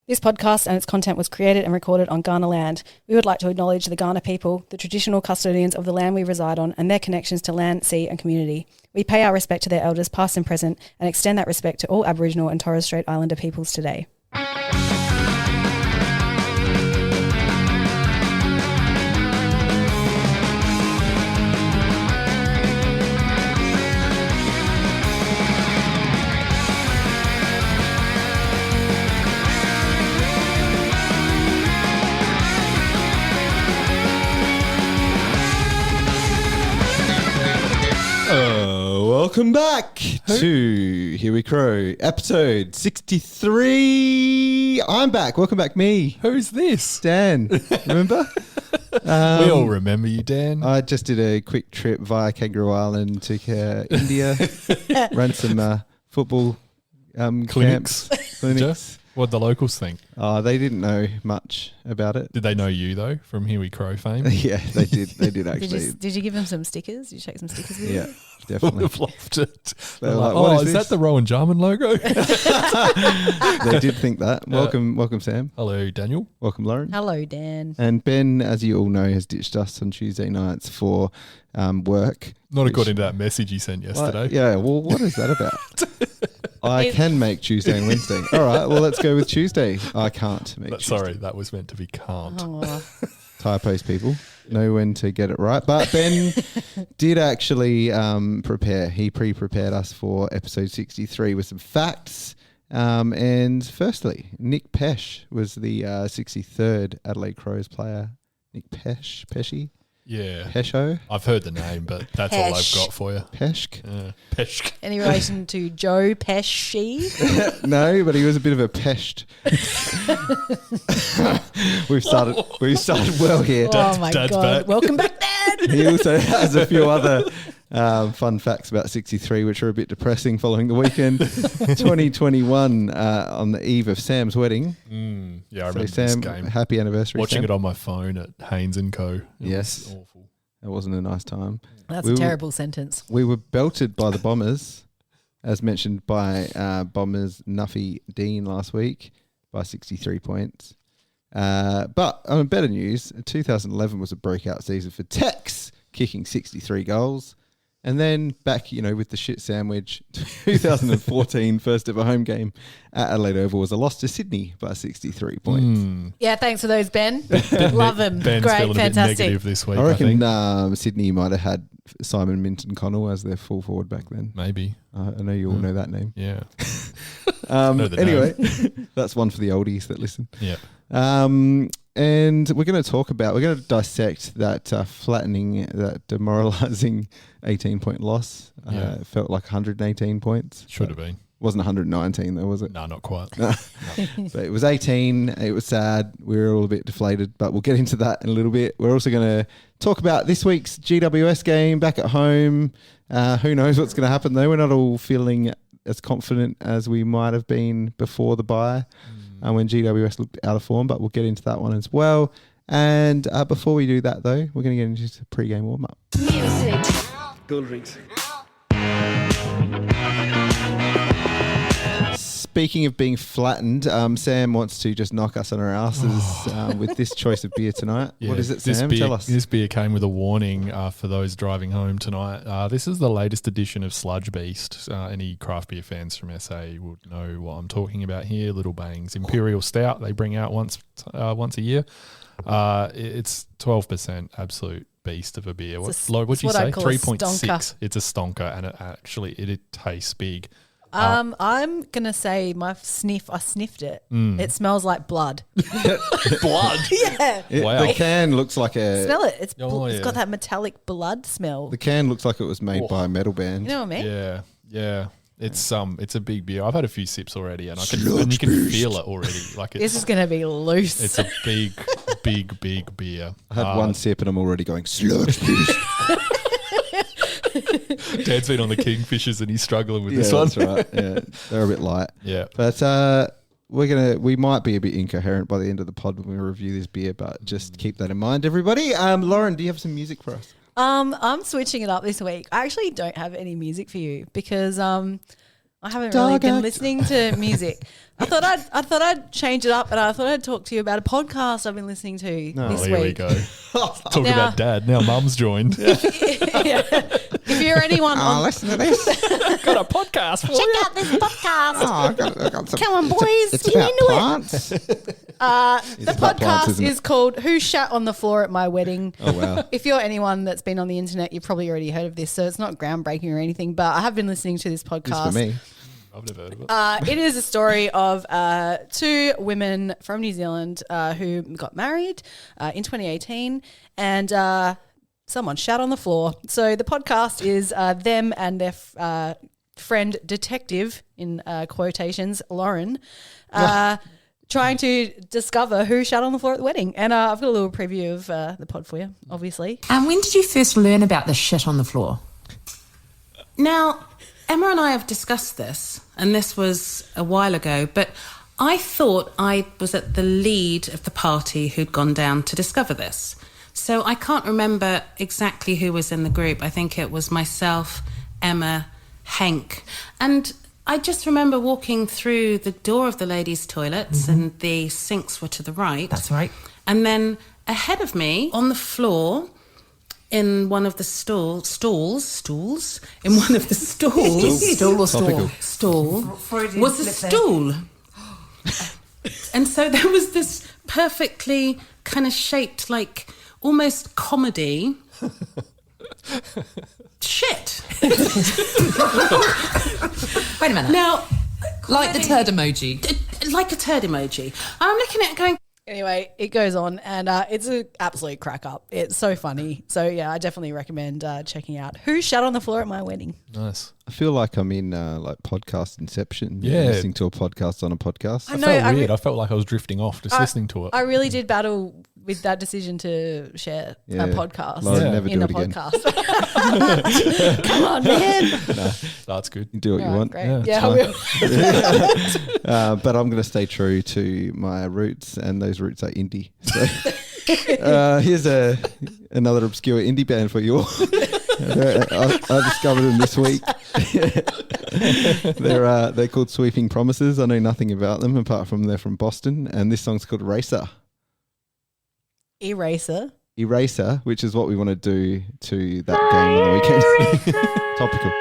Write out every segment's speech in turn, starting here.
This podcast and its content was created and recorded on Kaurna land. We would like to acknowledge the Kaurna people, the traditional custodians of the land we reside on, and their connections to land, sea and community. We pay our respect to their elders past and present and extend that respect to all Aboriginal and Torres Strait Islander peoples today. Welcome back to Here We Crow, episode 63. I'm back. Welcome back, me. Who's this? Dan. Remember? We all remember you, Dan. I just did a quick trip via Kangaroo Island to India, ran some football Clinics. clinics. What'd the locals think? They didn't know much about it. Did they know you, though, from Here We Crow fame? Yeah, they did. They did actually. Did you give them some stickers? Did you shake some stickers with Yeah, them? definitely. Would have loved it. They're Like, like, is that the Rowan Jarman logo? They did think that. Welcome, Sam. Hello, Daniel. Welcome, Lauren. Hello, Dan. And Ben, as you all know, has ditched us on Tuesday nights for work. Not according to that message you sent yesterday. Yeah, well, what is that about? I can make Tuesday and Wednesday. All right, well, let's go with Tuesday. I can't make Tuesday. Sorry, that was meant to be can't. Oh. Typos, people. Know when to get it right. But Ben did actually prepare. He pre-prepared us for episode 63 with some facts. And firstly, Nick Pesh was the 63rd Adelaide Crows player. Nick Peshy? Yeah. Pesho? I've heard the name, but that's all I've got for you. Peshk? Peshk. Any relation to Joe Pesci? No, but he was a bit of a peshed. We've started well here. Oh my Dad's God. back. Welcome back, Dad. He also has a few other fun facts about 63, which are a bit depressing following the weekend. 2021 on the eve of Sam's wedding. Yeah, I So remember Sam, this game. happy anniversary, Watching Sam. it on my phone at Haynes & Co. It Yes. was awful. That wasn't a nice time. That's We a were- terrible sentence. We were belted by the Bombers, as mentioned by Bombers Nuffy Dean last week, by 63 points. But on better news, 2011 was a breakout season for Tex, kicking 63 goals. And then back, with the shit sandwich, 2014 first ever home game at Adelaide Oval was a loss to Sydney by 63 points. Yeah, thanks for those, Ben. Love them. Ben's Great, feeling a bit fantastic. negative this week, I I reckon think. Sydney might have had Simon Minton-Connell as their full forward back then. Maybe. I know you all know that name. Yeah. Know the Anyway, that's one for the oldies that listen. Yeah. And we're going to dissect that flattening, that demoralising 18-point loss. Yeah. It felt like 118 points. Should have been. Wasn't 119 though, was it? No, not quite. But it was 18. It was sad. We were all a bit deflated, but we'll get into that in a little bit. We're also going to talk about this week's GWS game back at home. Who knows what's going to happen though? We're not all feeling as confident as we might have been before the bye when GWS looked out of form, but we'll get into that one as well. And before we do that though, we're going to get into the pre-game warm-up. Music. Cool drinks. Speaking of being flattened, Sam wants to just knock us on our asses with this choice of beer tonight. Yeah, What is it, this Sam? beer, Tell us. This beer came with a warning for those driving home tonight. This is the latest edition of Sludge Beast. Any craft beer fans from SA would know what I'm talking about here. Little Bang's Imperial Stout. They bring out once a year. It's 12% absolute beast of a beer. What'd you what say? I call a 3.6. stonker. It's a stonker, and it tastes big. I'm gonna say I sniffed it. It smells like blood. Blood. Yeah. Wow. The can looks like Smell it. It's yeah. got that metallic blood smell. The can looks like it was made by a metal band. You know what I mean? Yeah. It's a big beer. I've had a few sips already, and you can feel it already. Like This is gonna be loose. It's a big beer. I had one sip and I'm already going, sludge beast. Dad's been on the Kingfishers and he's struggling with this Yeah, one. that's right. Yeah, they're a bit light. Yeah. But we might be a bit incoherent by the end of the pod when we review this beer, but just keep that in mind, everybody. Lauren, do you have some music for us? I'm switching it up this week. I actually don't have any music for you because I haven't really been listening to music. I thought I'd change it up, and I thought I'd talk to you about a podcast I've been listening to this here week. we go. Talk about Dad. Now Mum's joined. If you're anyone on, listen to this. Got a podcast for check you. out this podcast. I got some, Come on, boys, It's get about into plants. The about podcast plants, isn't it? is called "Who Shat on the Floor at My Wedding." Oh wow! If you're anyone that's been on the internet, you've probably already heard of this, so it's not groundbreaking or anything. But I have been listening to this podcast. It's for me. I've never heard of it. It is a story of two women from New Zealand who got married in 2018, and someone shat on the floor. So the podcast is them and their friend detective, in quotations, Lauren, trying to discover who shat on the floor at the wedding. And I've got a little preview of the pod for you, obviously. And when did you first learn about the shit on the floor? Now, Emma and I have discussed this, and this was a while ago, but I thought I was at the lead of the party who'd gone down to discover this. So I can't remember exactly who was in the group. I think it was myself, Emma, Hank. And I just remember walking through the door of the ladies' toilets, and the sinks were to the right. That's right. And then ahead of me, on the floor, in one of the stools, in one of the stalls, Stool or Topical. stall, Freudian was a slip there. stool. And so there was this perfectly kind of shaped, like, almost comedy shit. Wait a minute. Now, Like the turd emoji. like a turd emoji. I'm looking at it going, Anyway, it goes on, and it's an absolute crack up. It's so funny. So, yeah, I definitely recommend checking out Who Shat on the Floor at My Wedding. Nice. I feel like I'm in like podcast inception. Yeah. Listening to a podcast on a podcast. I I know, felt I weird. re- I felt like I was drifting off just listening to it. I really did battle with that decision to share Yeah. a podcast Lauren, Yeah. never in do a it again. podcast. Come on, man. That's good. Do what you want. Great. Yeah, Yeah, I it's will. But I'm going to stay true to my roots, and those roots are indie. So here's another obscure indie band for you all. I discovered them this week. They're called Sweeping Promises. I know nothing about them apart from they're from Boston, and this song's called Eraser. Eraser. Which is what we want to do to that game on the weekend. Topical.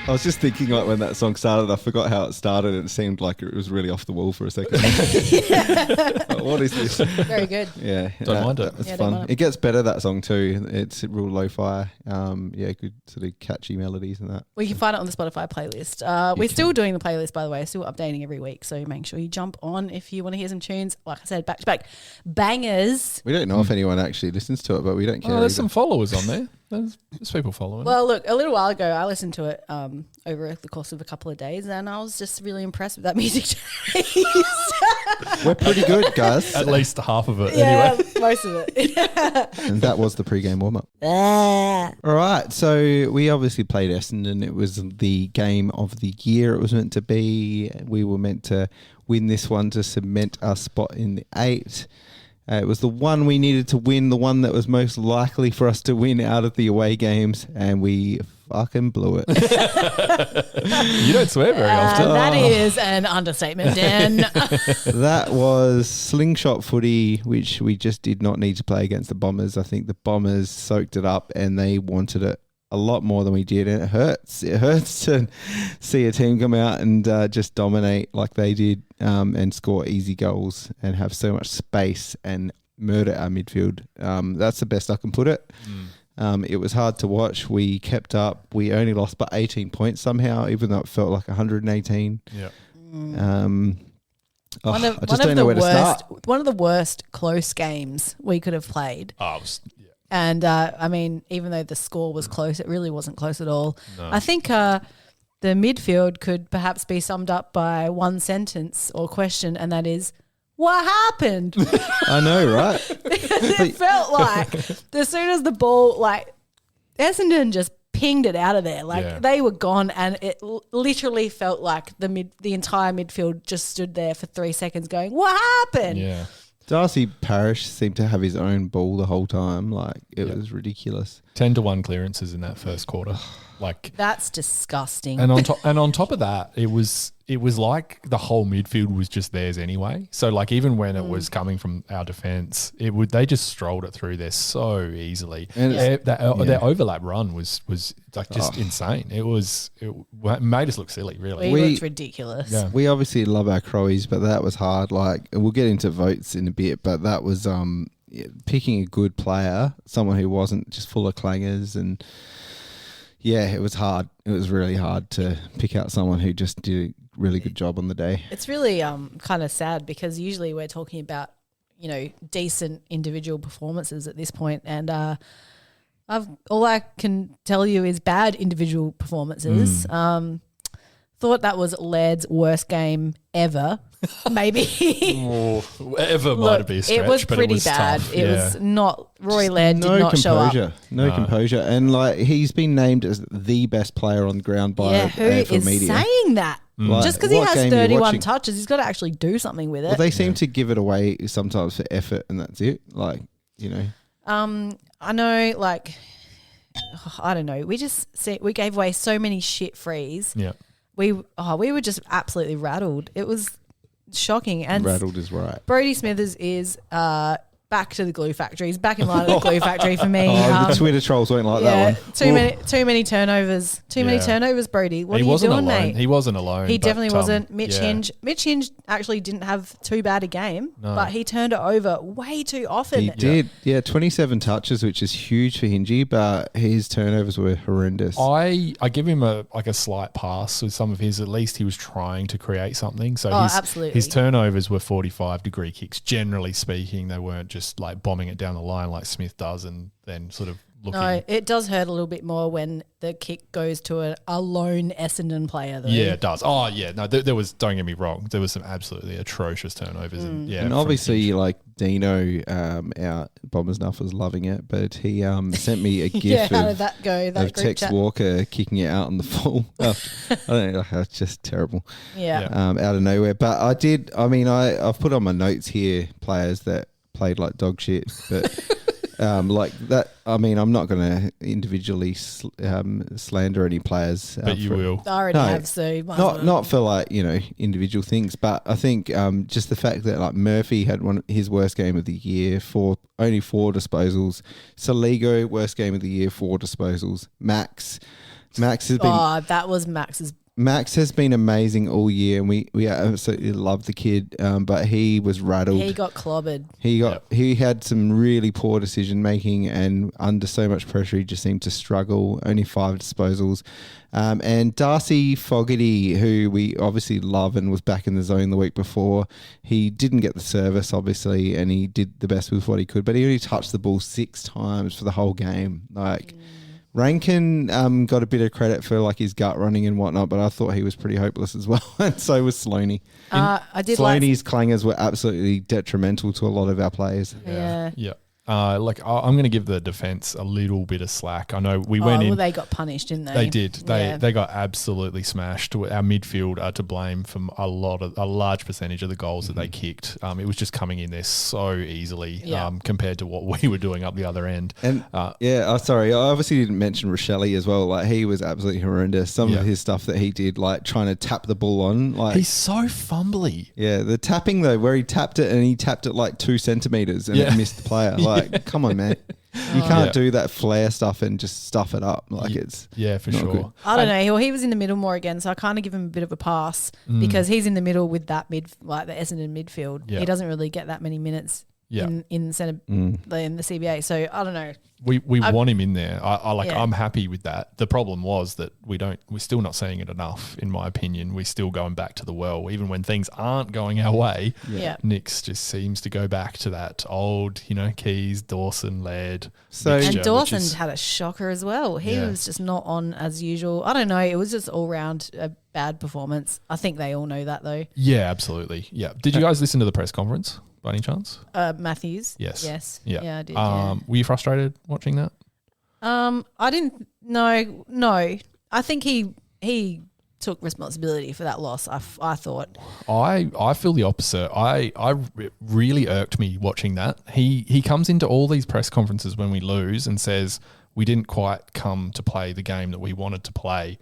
I was just thinking, like, when that song started, I forgot how it started, and it seemed like it was really off the wall for a second. Like, what is this? Very good. Yeah, Don't mind it. It's Yeah, don't fun. mind It gets better, that song too. It's real lo-fi. Yeah, good sort of catchy melodies and that. Well, you can find it on the Spotify playlist. We're still doing the playlist, by the way, still updating every week. So make sure you jump on if you want to hear some tunes. Like I said, back to back bangers. We don't know if anyone actually listens to it, but we don't care. Oh, there's either. some followers on there. There's people following. Well, look, a little while ago, I listened to it over the course of a couple of days, and I was just really impressed with that music taste. We're pretty good, guys. At least half of it, Yeah, anyway. most of it. And that was the pre-game warm-up. All right, so we obviously played Essendon. It was the game of the year it was meant to be. We were meant to win this one to cement our spot in the 8. It was the one we needed to win, the one that was most likely for us to win out of the away games, and we fucking blew it. You don't swear very often. That is an understatement, Dan. That was slingshot footy, which we just did not need to play against the Bombers. I think the Bombers soaked it up, and they wanted it a lot more than we did, and it hurts. It hurts to see a team come out and just dominate like they did, and score easy goals and have so much space and murder our midfield. That's the best I can put it. It was hard to watch. We kept up. We only lost by 18 points somehow, even though it felt like 118. Yeah. One of I just don't know where to start. One of the worst close games we could have played. Oh, And I mean, even though the score was close, it really wasn't close at all. No. I think the midfield could perhaps be summed up by one sentence or question, and that is, what happened? I know, right? It felt like as soon as the ball, like, Essendon just pinged it out of there. Like, they were gone, and it literally felt like the entire midfield just stood there for 3 seconds going, what happened? Yeah. Darcy Parish seemed to have his own ball the whole time. Like, it was ridiculous. 10-1 clearances in that first quarter. Like, that's disgusting. And on top of that, it was like the whole midfield was just theirs anyway. So like, even when it was coming from our defence, they just strolled it through there so easily. And their overlap run was like just insane. It made us look silly, really. We looked ridiculous. Yeah. We obviously love our Crowies, but that was hard. Like, we'll get into votes in a bit, but that was picking a good player, someone who wasn't just full of clangers, and it was hard. It was really hard to pick out someone who just did a really good job on the day. It's really kind of sad because usually we're talking about, decent individual performances at this point, and all I can tell you is bad individual performances. Thought that was Laird's worst game ever. Maybe. Ever might be a stretch. It was pretty bad. Tough. It was not. Roy Laird did not show up. No composure. And like, he's been named as the best player on the ground by AFL media. Saying that? Like, just because he has 31 touches, he's got to actually do something with it. Well, they seem to give it away sometimes for effort, and that's it. Like, I know, like, I don't know. We gave away so many shit frees. Yeah. We were just absolutely rattled. It was shocking. And rattled is right. Brodie Smithers is back to the glue factory. He's back in line at the glue factory for me. The Twitter trolls won't like that one. Too many turnovers. Many turnovers, Brodie. What are you doing, mate? He wasn't alone. He definitely wasn't. Mitch Hinge actually didn't have too bad a game, but he turned it over way too often. He did. Yeah, 27 touches, which is huge for Hingy, but his turnovers were horrendous. I give him a slight pass with some of his. At least he was trying to create something. So absolutely. His turnovers were 45-degree kicks. Generally speaking, they weren't just like bombing it down the line like Smith does, and then sort of looking. No, it does hurt a little bit more when the kick goes to a lone Essendon player, though. Yeah, it does. Oh, yeah. No, there was, don't get me wrong, there was some absolutely atrocious turnovers. And obviously, like, Dino, our Bombers Nuff was loving it, but he sent me a gif how did that go? Of Tex Walker kicking it out on the full. I don't know, it's just terrible. Yeah. Out of nowhere. But I've put on my notes here players that played like dog shit, but like that. I mean, I'm not going to individually slander any players, but you will. I already have, so not for like individual things, but I think just the fact that like Murphy had his worst game of the year for only 4 disposals. Saligo, worst game of the year, 4 disposals. Max has been. Oh, that was Max's. Max has been amazing all year, and we absolutely love the kid. But he was rattled. He got clobbered. He had some really poor decision making, and under so much pressure, he just seemed to struggle. Only 5 disposals. And Darcy Fogarty, who we obviously love and was back in the zone the week before, he didn't get the service, obviously, and he did the best with what he could. But he only touched the ball 6 times for the whole game. Like. Rankin got a bit of credit for like his gut running and whatnot, but I thought he was pretty hopeless as well, and so was Sloaney. Sloaney's clangers were absolutely detrimental to a lot of our players. Yeah. I'm going to give the defence a little bit of slack. I know we went in. Well, they got punished, didn't they? They did. They got absolutely smashed. Our midfield are to blame for a large percentage of the goals that they kicked. It was just coming in there so easily compared to what we were doing up the other end. And sorry, I obviously didn't mention Rochelle as well. Like, he was absolutely horrendous. Some of his stuff that he did, like trying to tap the ball on, like he's so fumbly. Yeah, the tapping though, where he tapped it like 2 centimeters and it missed the player. Like, come on, man. You can't do that flare stuff and just stuff it up. Like, it's for sure. Good. I don't know. He was in the middle more again, so I kind of give him a bit of a pass because he's in the middle with that the Essendon midfield. Yeah. He doesn't really get that many minutes Yeah. in centre in the CBA. So I don't know. We want him in there. Yeah. I'm happy with that. The problem was that we're still not seeing it enough, in my opinion. We're still going back to the well. Even when things aren't going our way, Yeah. Nix just seems to go back to that old, Keys, Dawson, Laird. So- mixture, And which Dawson is- had a shocker as well. He Yeah. was just not on as usual. I don't know. It was just all round a bad performance. I think they all know that though. Yeah, absolutely. Yeah. Did you guys listen to the press conference by any chance? Matthews. Yes. Yes. Yeah. Yeah, I did. Yeah. Were you frustrated watching that? I didn't. No. I think he took responsibility for that loss. I thought. I feel the opposite. It really irked me watching that. He comes into all these press conferences when we lose and says we didn't quite come to play the game that we wanted to play.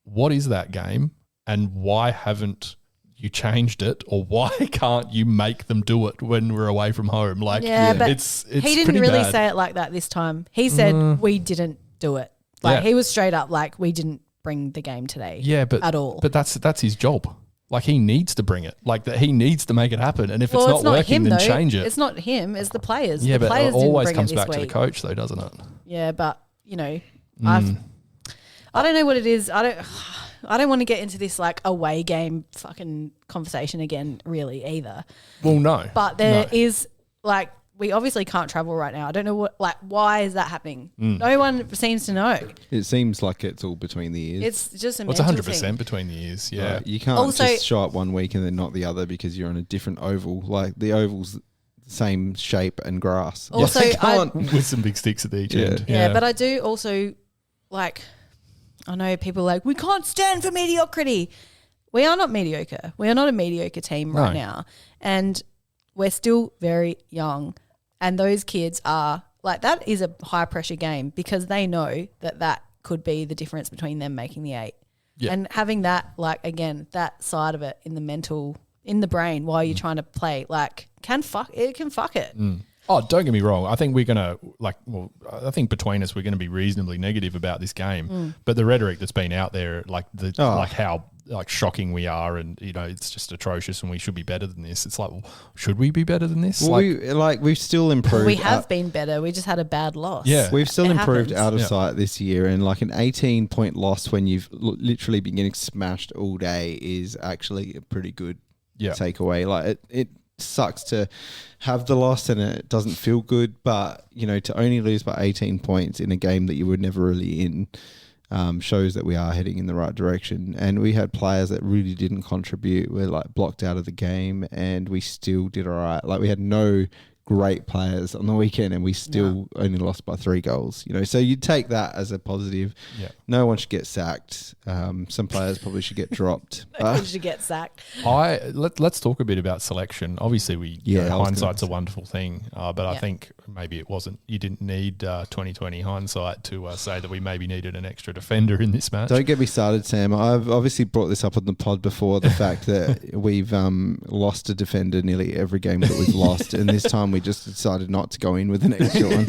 What is that game, and why haven't you changed it, or why can't you make them do it when we're away from home? Like, but it's he didn't pretty really bad. say it like that this time. He said we didn't do it. Like Yeah. he was straight up like we didn't bring the game today. Yeah, but at all. But that's his job. Like he needs to bring it. Like that he needs to make it happen. And if Well, it's not working, him then though. change it. It's not him. It's the players. Yeah, the but players it always didn't bring comes it this back to the week. coach, though, doesn't it? Yeah, but I don't know what it is. I don't want to get into this like away game fucking conversation again, really either. Well, no. But there is like we obviously can't travel right now. I don't know why is that happening? No one seems to know. It seems like it's all between the ears. It's just a Well, it's mental 100% thing. between the ears. Yeah. Like, you can't Also- just show up one week and then not the other because you're on a different oval. Like the oval's the same shape and grass. Also, You can't. With some big sticks at each Yeah. end. Yeah, but I do also like. I know people are like we can't stand for mediocrity. We are not mediocre. We are not a mediocre team right No. now, and we're still very young. And those kids are like that is a high pressure game because they know that could be the difference between them making the 8. Yeah. And having that that side of it in the mental in the brain while you're trying to play can fuck it. Oh, don't get me wrong. I think we're going to I think between us, we're going to be reasonably negative about this game. But the rhetoric that's been out there, how shocking we are and, it's just atrocious and we should be better than this. It's like, well, should we be better than this? Well, we've still improved. We have been better. We just had a bad loss. Yeah. We've still It improved happens. out of Yeah. sight this year, and like an 18-point loss when you've literally been getting smashed all day is actually a pretty good takeaway. Like it sucks to have the loss and it doesn't feel good, but to only lose by 18 points in a game that you were never really in shows that we are heading in the right direction. And we had players that really didn't contribute. We're blocked out of the game, and we still did all right. Like we had no great players on the weekend, and we still only lost by 3 goals. So you take that as a positive. Yeah. No one should get sacked. Some players probably should get dropped. We should get sacked. Let's talk a bit about selection. Obviously, hindsight's a wonderful thing, but I think maybe it wasn't. You didn't need 2020 hindsight to say that we maybe needed an extra defender in this match. Don't get me started, Sam. I've obviously brought this up on the pod before, the fact that we've lost a defender nearly every game that we've lost, and this time we just decided not to go in with an extra one,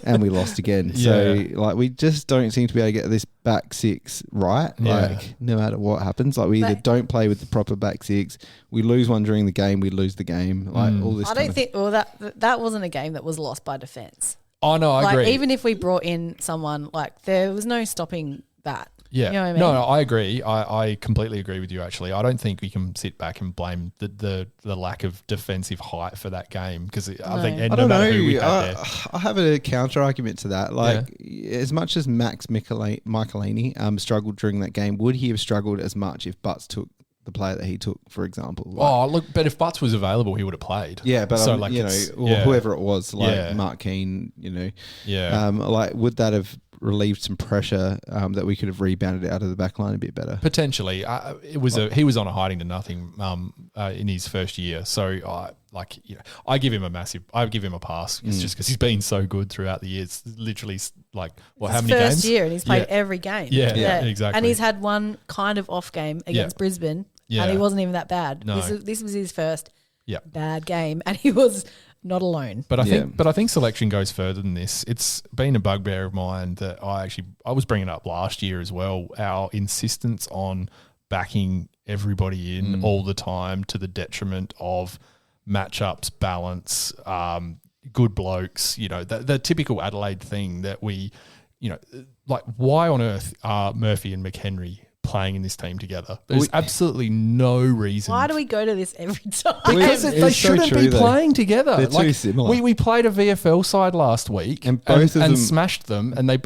and we lost again. So we just don't seem to be able to get this back 6 right. No matter what happens, we either don't play with the proper back 6, we lose one during the game, we lose the game. All this. I don't think. Well, that wasn't a game that was lost by defense. Oh no, I agree. Even if we brought in someone, there was no stopping that. Yeah. You know what I mean? No, I agree. I completely agree with you, actually. I don't think we can sit back and blame the lack of defensive height for that game because I think I no don't matter know. who we had there. I have a counter argument to that. As much as Max Michelini struggled during that game, would he have struggled as much if Butts took the player that he took, for example? But if Butts was available, he would have played. Yeah, but So, whoever it was, Mark Keane, would that have relieved some pressure that we could have rebounded out of the back line a bit better? Potentially. He was on a hiding to nothing in his first year. So I give him a pass. It's just because he's been so good throughout the years. Literally how many games? First year, and he's played every game. Yeah, exactly. And he's had one kind of off game against Brisbane, and he wasn't even that bad. No. This was his first Yeah. bad game, and he was not alone. But I think selection goes further than this. It's been a bugbear of mine that I was bringing up last year as well. Our insistence on backing everybody in all the time to the detriment of matchups, balance, good blokes. You know, the typical Adelaide thing that we, you know, like why on earth are Murphy and McHenry playing in this team together? There's absolutely no reason. Why do we go to this every time? Because they shouldn't be playing together. They're too similar. We played a VFL side last week and both of them smashed them, and they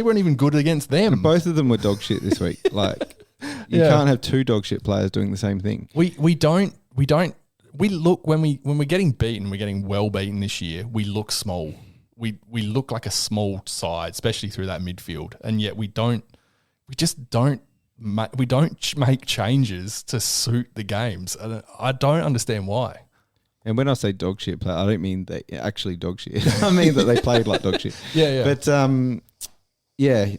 weren't even good against them. And both of them were dog shit this week. Like you can't have two dog shit players doing the same thing. We look when we're getting beaten, we're getting well beaten this year. We look small. We look like a small side, especially through that midfield, and yet we don't make changes to suit the games. And I don't understand why. And when I say dog shit play, I don't mean they actually dog shit. I mean that they played like dog shit. Yeah. But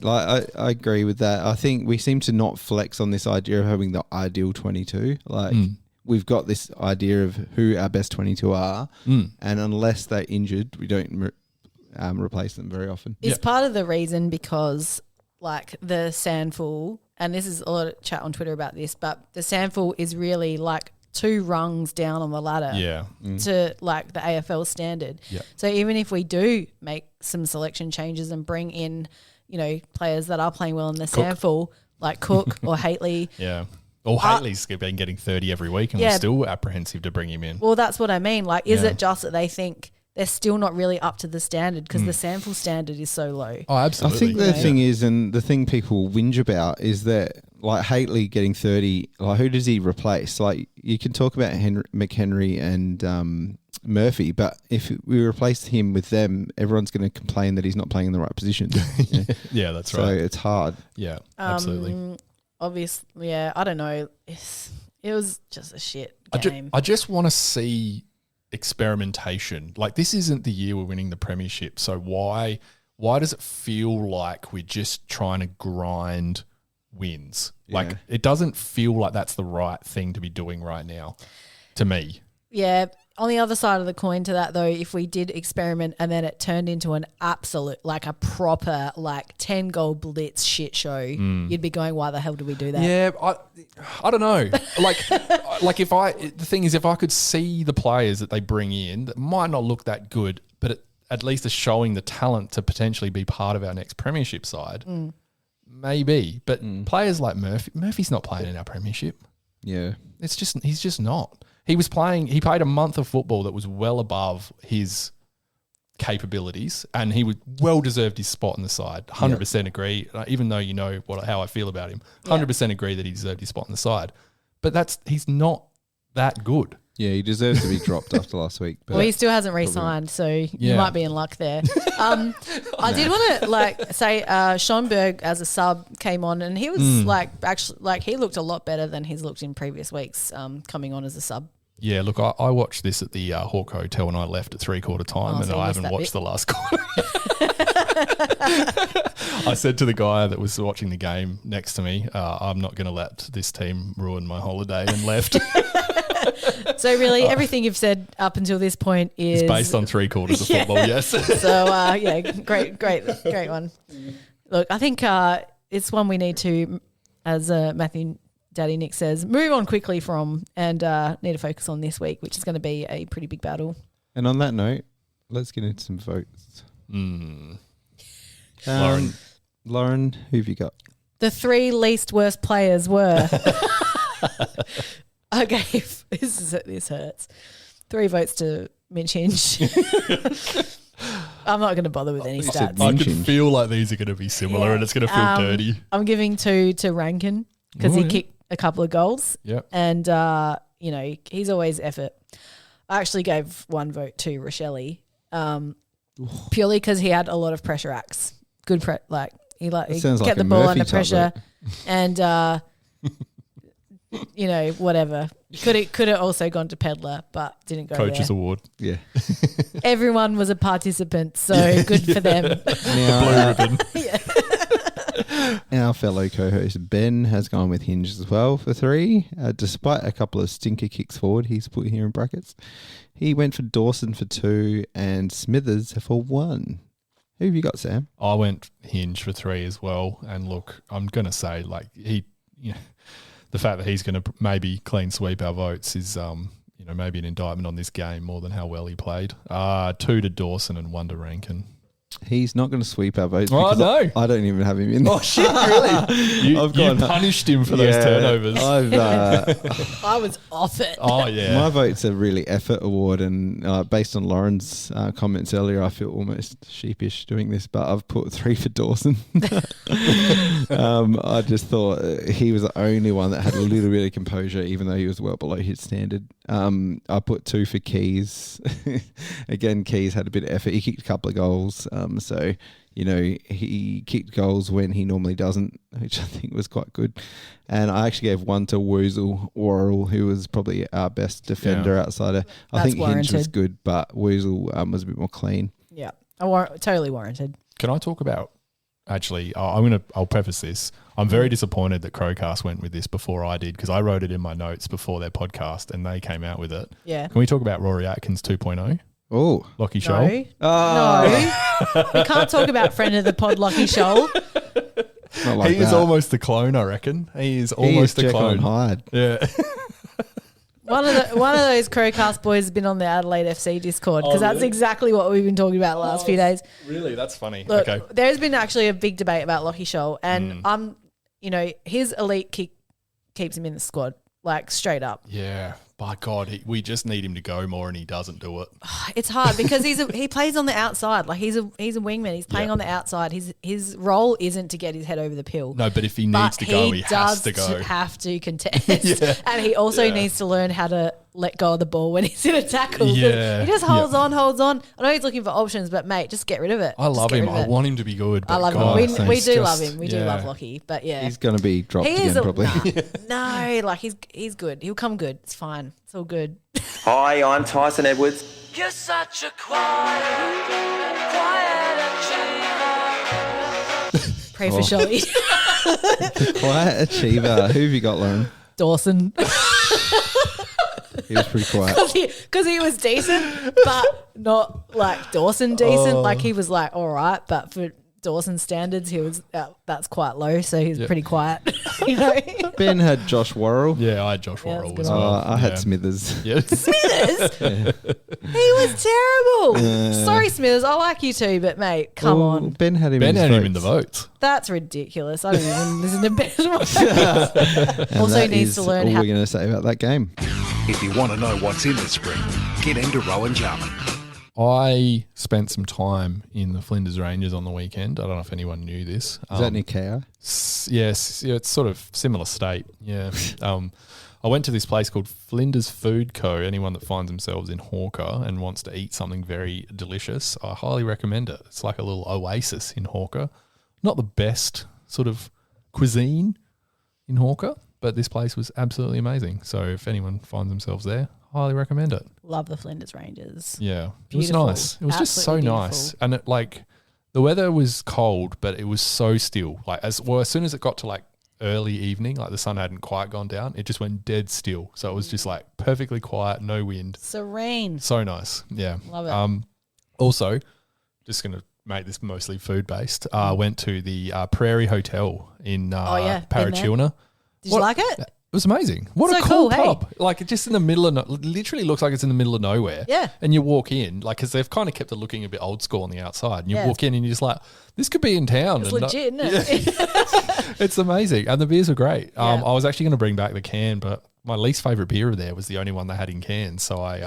like I agree with that. I think we seem to not flex on this idea of having the ideal 22. Like we've got this idea of who our best 22 are, and unless they're injured, we don't replace them very often. It's part of the reason because like the Sandful, and this is a lot of chat on Twitter about this, but the Sandful is really like 2 rungs down on the ladder to like the AFL standard. Yeah. So even if we do make some selection changes and bring in, you know, players that are playing well in the Sandful, like Cook or Haitley. Yeah. Or Haitley's been getting 30 every week and we're still apprehensive to bring him in. Well, that's what I mean. Like, is it just that they think they're still not really up to the standard because the Sandful standard is so low? Oh, absolutely. I think the thing is, and the thing people whinge about is that like Haitley getting 30, like who does he replace? Like you can talk about McHenry and Murphy, but if we replace him with them, everyone's going to complain that he's not playing in the right position. Yeah, that's right. So it's hard. Yeah, absolutely. Obviously, I don't know. It was just a shit game. I just want to see experimentation. Like this isn't the year we're winning the premiership, so why does it feel like we're just trying to grind wins? Like it doesn't feel like that's the right thing to be doing right now to me. Yeah. On the other side of the coin to that though, if we did experiment and then it turned into an absolute, like a proper, like 10 goal blitz shit show, you'd be going, why the hell did we do that? Yeah, I don't know. Like if I could see the players that they bring in that might not look that good, but at least are showing the talent to potentially be part of our next premiership side, maybe. But players like Murphy's not playing in our premiership. Yeah. He's just not. He played a month of football that was well above his capabilities and he would well deserved his spot in the side. 100% agree. Even though you know how I feel about him, 100% agree that he deserved his spot in the side. But he's not that good. Yeah, he deserves to be dropped after last week. But well, he still hasn't re-signed, so you might be in luck there. I did want to say Sean Berg as a sub came on, and he was he looked a lot better than he's looked in previous weeks coming on as a sub. Yeah, look, I watched this at the Hawke Hotel and I left at 3/4 time and I haven't watched the last quarter. I said to the guy that was watching the game next to me, I'm not going to let this team ruin my holiday, and left. So really everything you've said up until this point is based on 3/4 of football, yes. So, great one. Look, I think it's one we need to, as Matthew Daddy Nick says, move on quickly from and need to focus on this week, which is going to be a pretty big battle. And on that note, let's get into some votes. Lauren, who have you got? The 3 least worst players were... I gave... This hurts. 3 votes to Mitch Hinge. I'm not going to bother with any stats. I can feel like these are going to be similar and it's going to feel dirty. I'm giving 2 to Rankin because he kicked a couple of goals. Yeah. And, he's always effort. I actually gave 1 vote to Rochelle, purely because he had a lot of pressure acts. Good he kept the ball under pressure and, whatever. Could have also gone to Pedler, but didn't go Coach's there. Award. Yeah. Everyone was a participant, so good for them. Now, our fellow co-host Ben has gone with Hinge as well for 3. Despite a couple of stinker kicks forward, he's put here in brackets. He went for Dawson for 2 and Smithers for 1. Who have you got, Sam? I went Hinge for 3 as well. And look, I'm going to say the fact that he's going to maybe clean sweep our votes is, maybe an indictment on this game more than how well he played. 2 to Dawson and 1 to Rankin. He's not going to sweep our votes. Oh, no. I don't even have him in. Oh, shit, really? You punished him for those turnovers. I was off it. Oh, yeah. My vote's a really effort award, and based on Lauren's comments earlier, I feel almost sheepish doing this, but I've put 3 for Dawson. I just thought he was the only one that had a little bit of composure, even though he was well below his standard. I put 2 for Keys. Again, Keys had a bit of effort. He kicked a couple of goals. So, he kicked goals when he normally doesn't, which I think was quite good. And I actually gave 1 to Woozle, who was probably our best defender outside of. I think Hinge was good, but Woozle was a bit more clean. Yeah, totally warranted. Can I talk about? Actually, I'll preface this. I'm very disappointed that Crowcast went with this before I did, because I wrote it in my notes before their podcast and they came out with it. Yeah. Can we talk about Rory Atkins 2.0? Oh, Lockie Shoal. No. We can't talk about friend of the pod, Lockie Shoal. Like he is almost a clone, I reckon. He is almost a clone. Hyde. Yeah. One of those Crowcast boys has been on the Adelaide FC Discord, because that's exactly what we've been talking about the last few days. Really? That's funny. Look, okay. There's been actually a big debate about Lockie Shoal, and his elite kick keeps him in the squad, like straight up. Yeah. By God, we just need him to go more, and he doesn't do it. It's hard because he plays on the outside. Like he's a wingman. He's playing on the outside. His role isn't to get his head over the pill. No, but if he needs to go, he has to go. Have to contest, and he also needs to learn how to let go of the ball when he's in a tackle. Yeah, he just holds on. I know he's looking for options, but mate, just get rid of it. I love him. I want him to be good. But I love God, him. We do love him. We do love Lockie, but yeah, he's going to be dropped again probably. No, like he's good. He'll come good. It's fine. It's all good. Hi, I'm Tyson Edwards. You're such a quiet achiever. Pray for Shelley. Quiet achiever. Who have you got, Lauren? Dawson. He was pretty quiet. Because he was decent, but not like Dawson decent. Like he was like all right, but for Dawson standards, he was that's quite low, so he was pretty quiet. Ben had Josh Worrell. Yeah, I had Josh Worrell as well. well. I had Smithers. Yeah. Smithers? He was terrible. Sorry, Smithers. I like you too, but mate, come on. Ben had him in the votes. That's ridiculous. I don't even listen to Ben. Also needs to learn all how. we're going to say about that game. If you want to know what's in the spring, get into Rowan Jarman. I spent some time in the Flinders Ranges on the weekend. I don't know if anyone knew this. Is that near KO? Yes. Yeah, it's sort of similar state. Yeah. I went to this place called Flinders Food Co. Anyone that finds themselves in Hawker and wants to eat something very delicious, I highly recommend it. It's like a little oasis in Hawker. Not the best sort of cuisine in Hawker, but this place was absolutely amazing. So if anyone finds themselves there, highly recommend it. Love the Flinders Ranges. Yeah. Beautiful. It was nice. It was Absolutely just so beautiful. nice. And it the weather was cold, but it was so still. Like as soon as it got to like early evening, like the sun hadn't quite gone down, it just went dead still. So it was just like perfectly quiet, no wind. Serene. So nice. Yeah. Love it. Also, just going to make this mostly food based. Went to the Prairie Hotel in Parachilna. Did you like it? It was amazing. What So a cool cool, pub. Like just in the middle of, literally looks like it's in the middle of nowhere. Yeah. And you walk in, like, because they've kind of kept it looking a bit old school on the outside. And you walk in and you're just like, this could be in town. It's and legit, isn't it? It's amazing. And the beers were great. Yeah. I was actually going to bring back the can, but my least favourite beer there was the only one they had in cans. So I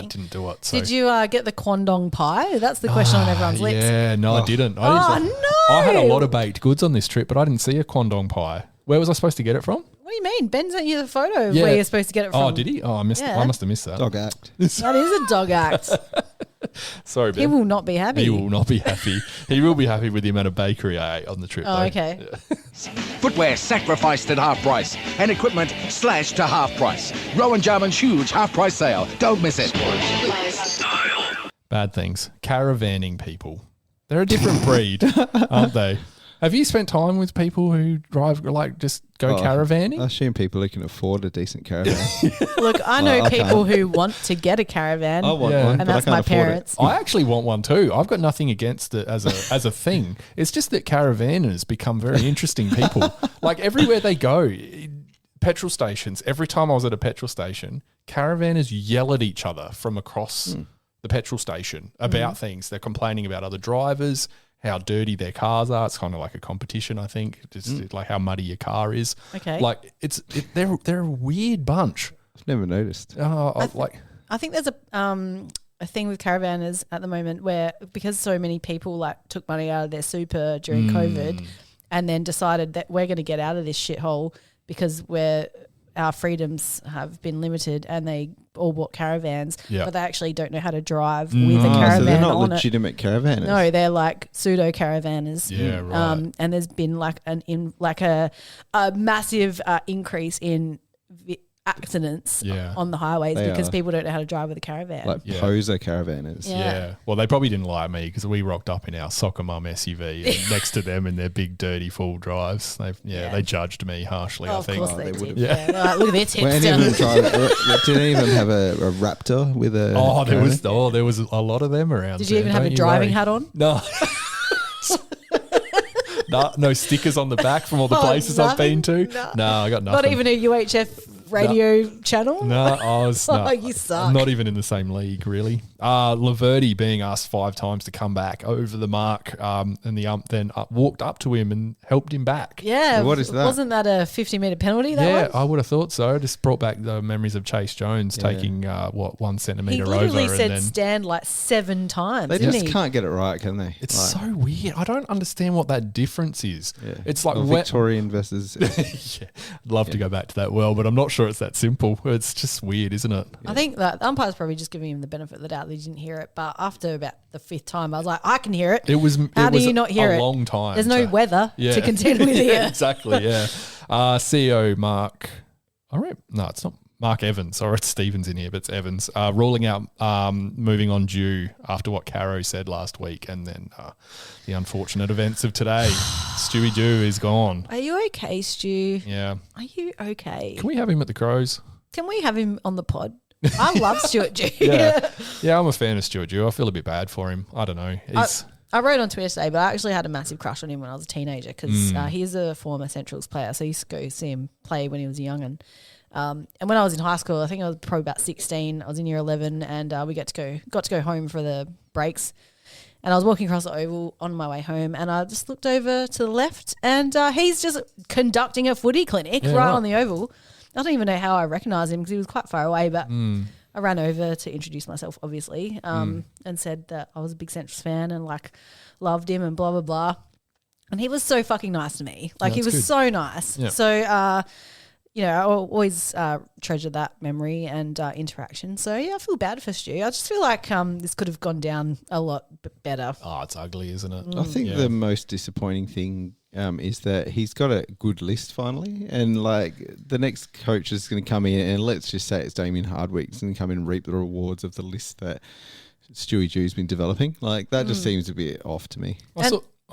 didn't do it. So. Did you get the Kwandong pie? That's the question on everyone's lips. Yeah, no, I didn't. No! I had a lot of baked goods on this trip, but I didn't see a Kwandong pie. Where was I supposed to get it from? What do you mean? Ben sent you the photo of where you're supposed to get it from. Oh, did he? Oh, I missed it. I must have missed that. Dog act. That is a dog act. Sorry, Ben. He will not be happy. He will not be happy. He will be happy with the amount of bakery I ate on the trip. Oh, though. okay. Yeah. Footwear sacrificed at half price and equipment slashed to half price. Rowan Jarman's huge half price sale. Don't miss it. Bad things. Caravanning people. They're a different breed, aren't they? Have you spent time with people who drive, like, just go caravanning? I assume people who can afford a decent caravan. Look, I know I people can't. who want to get a caravan. I want Yeah. one, and but I that's can't my afford it. parents. I actually want one too. I've got nothing against it as a thing. It's just that caravanners become very interesting people. Like everywhere they go, petrol stations, every time I was at a petrol station, caravanners yell at each other from across the petrol station about things. They're complaining about other drivers, how dirty their cars are. It's kind of like a competition, I think, just like how muddy your car is. Okay. Like they're a weird bunch. I've never noticed. I think there's a thing with caravanners at the moment where because so many people like took money out of their super during COVID and then decided that we're going to get out of this shithole because our freedoms have been limited and they all bought caravans, but they actually don't know how to drive with a caravan so they're not on legitimate caravanners. No, they're like pseudo caravanners. Yeah, right. And there's been like a massive increase in accidents on the highways because people don't know how to drive with a caravan. Like poser caravanners. Yeah. Well, they probably didn't like me because we rocked up in our soccer mum SUV and next to them in their big, dirty, full drives. They judged me harshly, I think. Of course they did. Yeah. Like, look at their tips Did down. any of them have a Raptor with a there was a lot of them around. Did you even have a driving hat on? No. No stickers on the back from all the places I've been to. No, I got nothing. Not even a UHF radio channel? No, I was you suck. not even in the same league, really. Laverty being asked 5 times to come back over the mark, and the ump then walked up to him and helped him back. Yeah. What is that? Wasn't that a 50-metre penalty? Yeah, I would have thought so. Just brought back the memories of Chase Jones taking 1 centimetre over. He literally and said then stand like 7 times. They didn't just he? can't get it right, can they? It's so weird. I don't understand what that difference is. Yeah. It's like Victorian versus. yeah, I'd love to go back to that well, but I'm not sure it's that simple. It's just weird, isn't it? I think that the umpire's probably just giving him the benefit of the doubt that he didn't hear it. But after about the 5th time, I was like, I can hear it. How do you not hear it? A long time. There's no weather to contend with here. Exactly, yeah. CEO Mark, it's not Mark Evans, or it's Stevens in here, but it's Evans, ruling out moving on due after what Caro said last week and then the unfortunate events of today. Stewie Dew is gone. Are you okay, Stu? Yeah. Are you okay? Can we have him at the Crows? Can we have him on the pod? I love Stuart Dew. Yeah, I'm a fan of Stuart Dew. I feel a bit bad for him. I don't know. I wrote on Twitter today, but I actually had a massive crush on him when I was a teenager because he's a former Centrals player. So I used to go see him play when he was young. And when I was in high school, I think I was probably about 16. I was in year 11 and we got to go home for the breaks. And I was walking across the oval on my way home and I just looked over to the left and he's just conducting a footy clinic right on the oval. I don't even know how I recognised him because he was quite far away, but I ran over to introduce myself, obviously, and said that I was a big Centrals fan and like loved him and blah, blah, blah. And he was so fucking nice to me. Like he was good. so nice. Yeah. So, I always treasure that memory and interaction. So, yeah, I feel bad for Stu. I just feel like this could have gone down a lot better. Oh, it's ugly, isn't it? I think the most disappointing thing is that he's got a good list finally, and like the next coach is going to come in, and let's just say it's Damien Hardwick's going to come in and reap the rewards of the list that Stewie Dew's been developing. Like that just seems a bit off to me.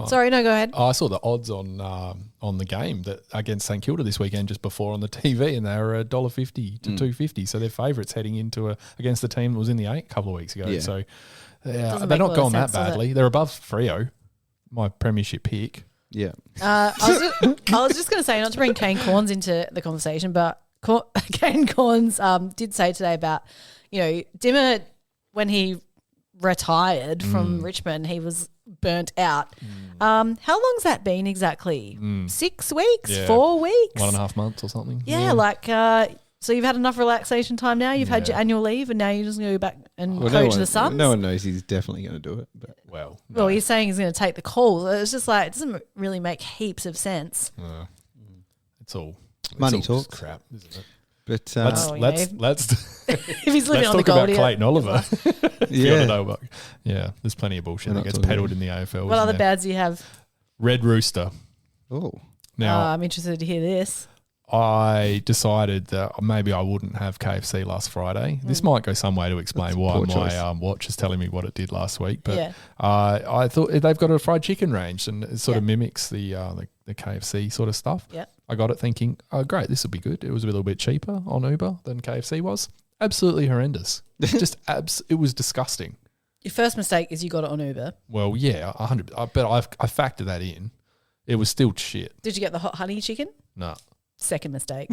Sorry, no, go ahead. I saw the odds on the game that against St Kilda this weekend just before on the TV, and they were $1.50 to $2.50. So they're favourites heading into against the team that was in the 8 a couple of weeks ago. Yeah. So Doesn't they're make a not lot of going that sense, does it? badly. They're above Freo, my premiership pick. Yeah. I was just going to say, not to bring Kane Corns into the conversation, but Kane Corns did say today about, Dimmer, when he retired from Richmond, he was burnt out. How long's that been exactly? 6 weeks? Yeah. 4 weeks? 1.5 months or something. Yeah, so you've had enough relaxation time now. You've had your annual leave, and now you're just going to go back and coach the Suns. No one knows he's definitely going to do it. But. Well, he's saying he's going to take the call. It's just like it doesn't really make heaps of sense. It's all Money it's all talk. crap, isn't it? But Let's if he's living let's on the talk about Goldie, Clayton Oliver. yeah, There's plenty of bullshit We're that not gets talking peddled about in the AFL. what other isn't there? bads do you have? Red Rooster. Oh, Now, I'm interested to hear this. I decided that maybe I wouldn't have KFC last Friday. This might go some way to explain That's a why poor my choice. watch is telling me what it did last week. But Yeah. I thought they've got a fried chicken range and it sort of mimics the KFC sort of stuff. Yeah. I got it thinking, oh, great, this will be good. It was a little bit cheaper on Uber than KFC was. Absolutely horrendous. Just it was disgusting. Your first mistake is you got it on Uber. Well, yeah, 100. But I factored that in. It was still shit. Did you get the hot honey chicken? No. Second mistake.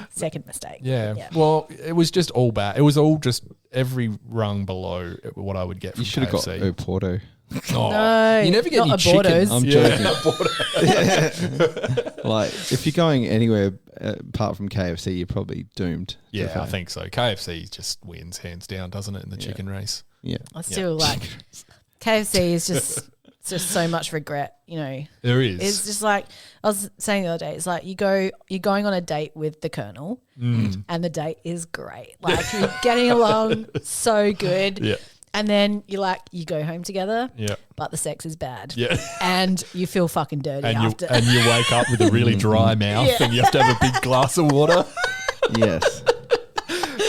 Second mistake. Yeah. Well, it was just all bad. It was all just every rung below what I would get from You should have got KFC. Oporto. Oh, No, you never get any not chicken. abortos. I'm joking. Like, if you're going anywhere apart from KFC, you're probably doomed. to Yeah, I fail. think so. KFC just wins hands down, doesn't it, in the chicken race? Yeah. I still like KFC is just it's just so much regret, you know. There is. It's just like I was saying the other day, it's like you're going on a date with the Colonel and the date is great. Like you're getting along so good. Yeah. And then you go home together, Yeah. but the sex is bad. Yeah. And you feel fucking dirty after. And you wake up with a really dry mouth and you have to have a big glass of water. Yes.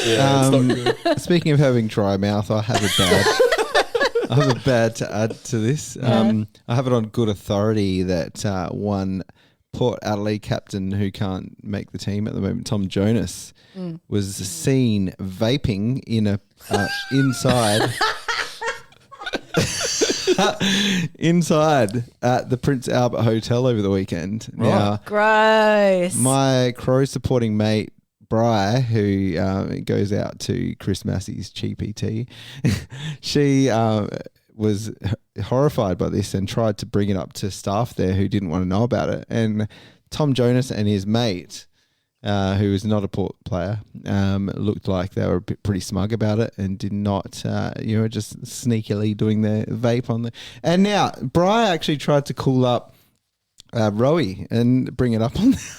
Yeah, it's not good. Speaking of having dry mouth, I have a bad to add to this. I have it on good authority that one Port Adelaide captain who can't make the team at the moment, Tom Jonas, was seen vaping in a inside at the Prince Albert Hotel over the weekend. Right. Now, Gross. my Crow supporting mate Bri, who goes out to Chris Massey's cheap ET, she was horrified by this and tried to bring it up to staff there who didn't want to know about it. And Tom Jonas and his mate, who is not a Port player, looked like they were pretty smug about it and did not, just sneakily doing their vape on the. And now Bri actually tried to call up Rowie and bring it up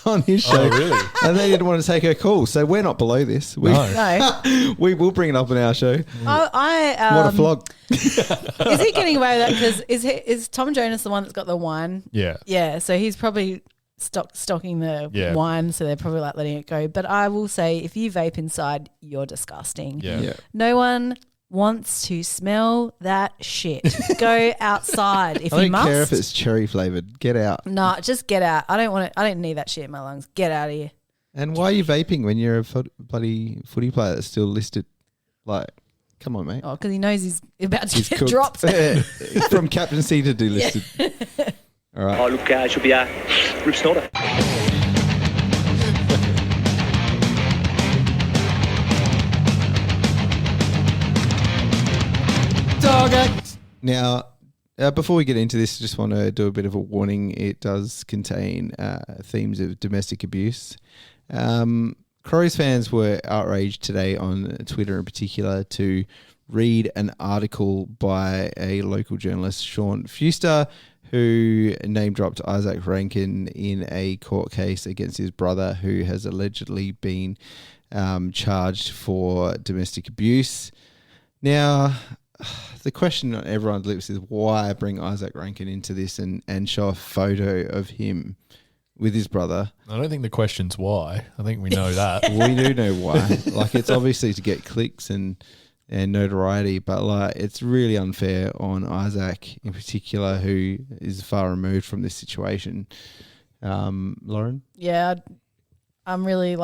on his show. Oh, really? And they didn't want to take her call. So we're not below this. No. We will bring it up on our show. What What a flog. Is he getting away with that? Because is Tom Jonas the one that's got the wine? Yeah. Yeah, so he's probably stocking the wine, so they're probably like letting it go. But I will say, if you vape inside, you're disgusting. Yeah. No one wants to smell that shit. Go outside if I you don't must. care if it's cherry flavored. Get out. Nah, just get out. I don't need that shit in my lungs. Get out of here. And why are you vaping when you're a bloody footy player that's still listed? Like, come on, mate. Oh, because he knows he's about to He's get cooked. dropped. From captaincy to delisted. All right. Oh, look, it should be a rip snorter. Dog act. Now, before we get into this, I just want to do a bit of a warning. It does contain themes of domestic abuse. Crows fans were outraged today on Twitter in particular to read an article by a local journalist, Sean Fuster, who name-dropped Isaac Rankin in a court case against his brother, who has allegedly been charged for domestic abuse. Now, the question on everyone's lips is why bring Isaac Rankin into this and show a photo of him with his brother? I don't think the question's why. I think we know that. We do know why. Like, it's obviously to get clicks and notoriety, but like, it's really unfair on Isaac in particular, who is far removed from this situation. Lauren? Yeah, I'm really you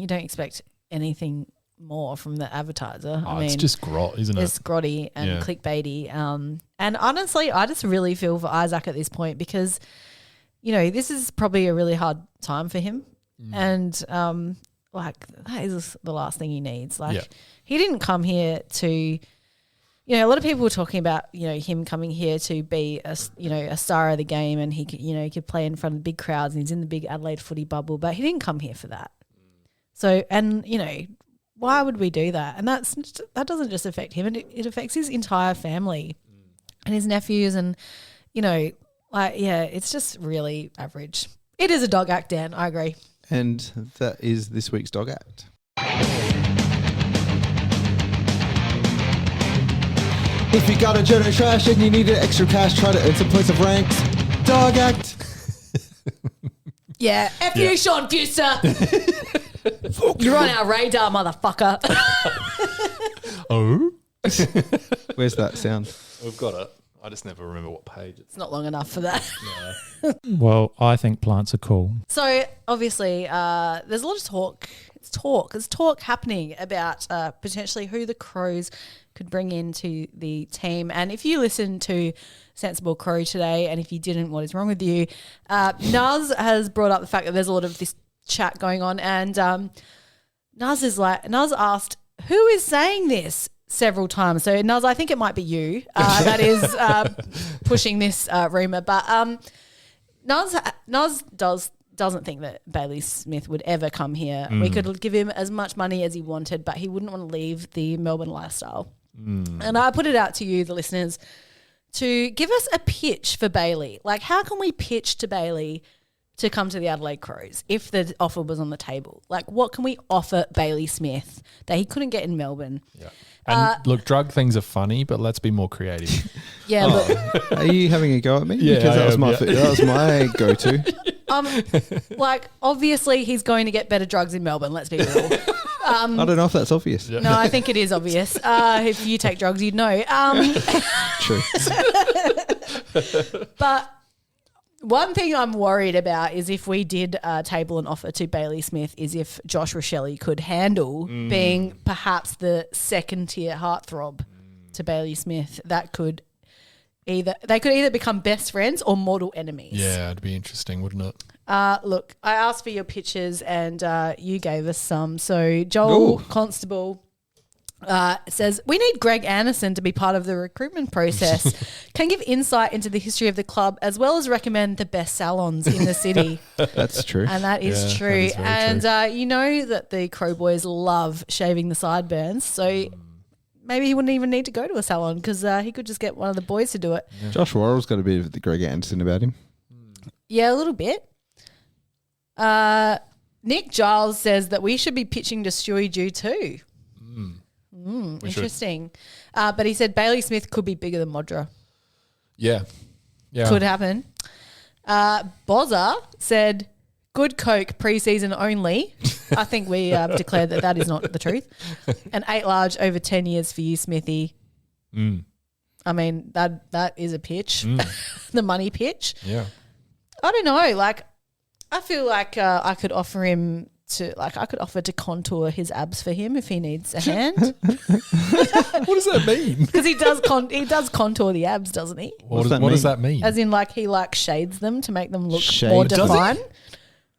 don't expect anything more from the advertiser. Oh, it's just grot, isn't it? It's grotty and clickbaity. And honestly, I just really feel for Isaac at this point because, this is probably a really hard time for him. And that is the last thing he needs. He didn't come here to, a lot of people were talking about, him coming here to be a star of the game, and he could play in front of big crowds, and he's in the big Adelaide footy bubble, but he didn't come here for that. So, and why would we do that? And that doesn't just affect him, it affects his entire family and his nephews, and it's just really average. It is a dog act, Dan. I agree. And that is this week's Dog Act. If you got a jet of trash and you needed extra cash, try to earn some points of ranks. Dog Act. Yeah, F you, Sean Fuster. You're on our radar, motherfucker. Oh? Where's that sound? We've got it. I just never remember what page It's not long enough for that. Well, I think plants are cool. So obviously, there's a lot of talk. There's talk happening about potentially who the Crows could bring into the team. And if you listen to Sensible Crow today, and if you didn't, what is wrong with you? Naz has brought up the fact that there's a lot of this chat going on, and Naz asked, "Who is saying this?" several times. So Naz, I think it might be you that is pushing this rumor, but Naz doesn't think that Bailey Smith would ever come here. We could give him as much money as he wanted, but he wouldn't want to leave the Melbourne lifestyle. And I put it out to you, the listeners, to give us a pitch for Bailey. Like, how can we pitch to Bailey to come to the Adelaide Crows if the offer was on the table? Like, what can we offer Bailey Smith that he couldn't get in Melbourne? Yeah. And look, drug things are funny, but let's be more creative. Yeah, look. Are you having a go at me? Yeah, because that was my go-to. Like, obviously he's going to get better drugs in Melbourne, let's be real. I don't know if that's obvious. Yeah. No, I think it is obvious. If you take drugs, you'd know. True. But one thing I'm worried about is if we did table an offer to Bailey Smith, is if Josh Rochelle could handle being perhaps the second-tier heartthrob to Bailey Smith. That could either become best friends or mortal enemies. Yeah, it'd be interesting, wouldn't it? Look, I asked for your pictures and you gave us some. So Joel Constable says, we need Greg Anderson to be part of the recruitment process. Can give insight into the history of the club as well as recommend the best salons in the city. That's true. And that is true. That is very and you know that the Crow boys love shaving the sideburns. So maybe he wouldn't even need to go to a salon because he could just get one of the boys to do it. Yeah. Josh Worrell's got a bit of the Greg Anderson about him. Yeah, a little bit. Nick Giles says that we should be pitching to Stewie Jew too. Interesting. But he said Bailey Smith could be bigger than Modra. Yeah. Could happen. Bozza said good Coke pre-season only. I think we declared that is not the truth. And 8 large over 10 years for you, Smithy. I mean, that is a pitch. The money pitch. Yeah. I don't know. Like, I feel like I could offer him to contour his abs for him if he needs a hand. What does that mean? Because he does contour the abs, doesn't he? What does that mean? As in, like, he shades them to make them look Shades? more Does defined.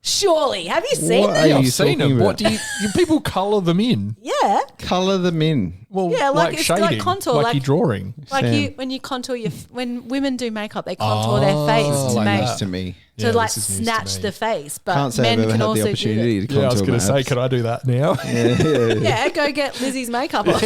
Surely, have you seen What them? are Yeah, you I've seen talking them. What about? do people colour them in? Yeah, Colour them in. Well, Yeah, like it's like shading, contour, like like- you're drawing. like Sam. when you contour when women do makeup, they contour their face to like make News to me. to Yeah, like this is news to snatch me. the face. But Can't say men I've ever can had also the opportunity to contour Yeah, I was going my to say, abs. could I do that now? Yeah, go get Lizzie's makeup on.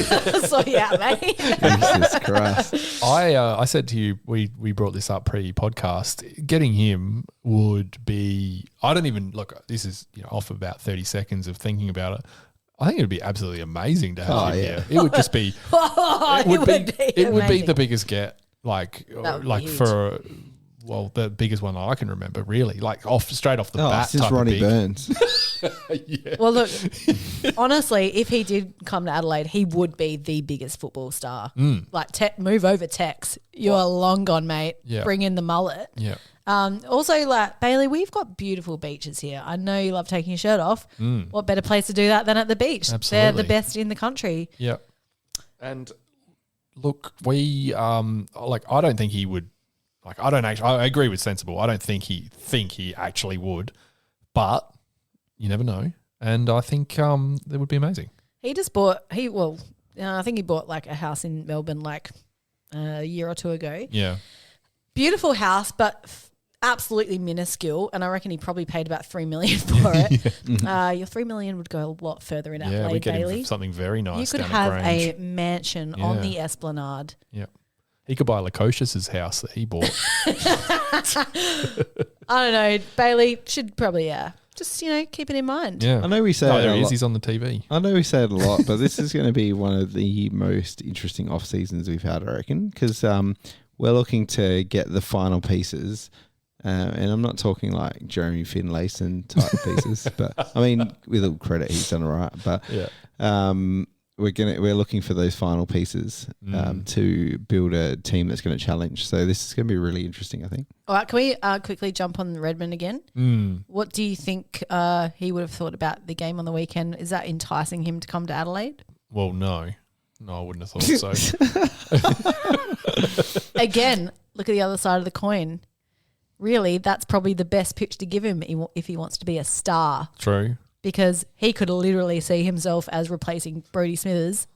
So yeah, mate. Jesus Christ. I said to you, we brought this up pre-podcast. Getting him would be. I don't even look. This is off about 30 seconds of thinking about it. I think it would be absolutely amazing to have him here. It would just be. It would be the biggest get. Like That would be huge. for. Well, the biggest one I can remember, really, like straight off the bat. Since type of Ronnie big. Burns. Yeah. Well, look, honestly, if he did come to Adelaide, he would be the biggest football star. Like, move over Tex. You're long gone, mate. Yeah. Bring in the mullet. Yeah. Also, like, Bailey, we've got beautiful beaches here. I know you love taking your shirt off. What better place to do that than at the beach? They're Absolutely. the best in the country. Yeah. And look, we I don't think he would. Like, I agree with Sensible. I don't think he actually would, but you never know. And I think that would be amazing. He just bought, I think he bought like a house in Melbourne like a year or two ago. Yeah. Beautiful house, but absolutely minuscule. And I reckon he probably paid about $3 million for it. Your $3 million would go a lot further in Yeah, we Adelaide, get Bailey. him something very nice. You could down at have Grange. a mansion on Yeah. the Esplanade. Yeah. He could buy Lukosius's house that he bought. I don't know. Bailey should probably, just, keep it in mind. Yeah. I know we say Oh, it there a he is. lot. He's on the TV. I know we say it a lot, but this is going to be one of the most interesting off seasons we've had, I reckon, because we're looking to get the final pieces, and I'm not talking like Jeremy Finlayson type pieces, but I mean, with all credit, he's done all right. But Yeah. we're looking for those final pieces to build a team that's going to challenge. So this is going to be really interesting, I think. All right, can we quickly jump on Redmond again? What do you think he would have thought about the game on the weekend? Is that enticing him to come to Adelaide? Well, no, I wouldn't have thought so. Again, look at the other side of the coin. Really, that's probably the best pitch to give him if he wants to be a star. True. Because he could literally see himself as replacing Brodie Smithers.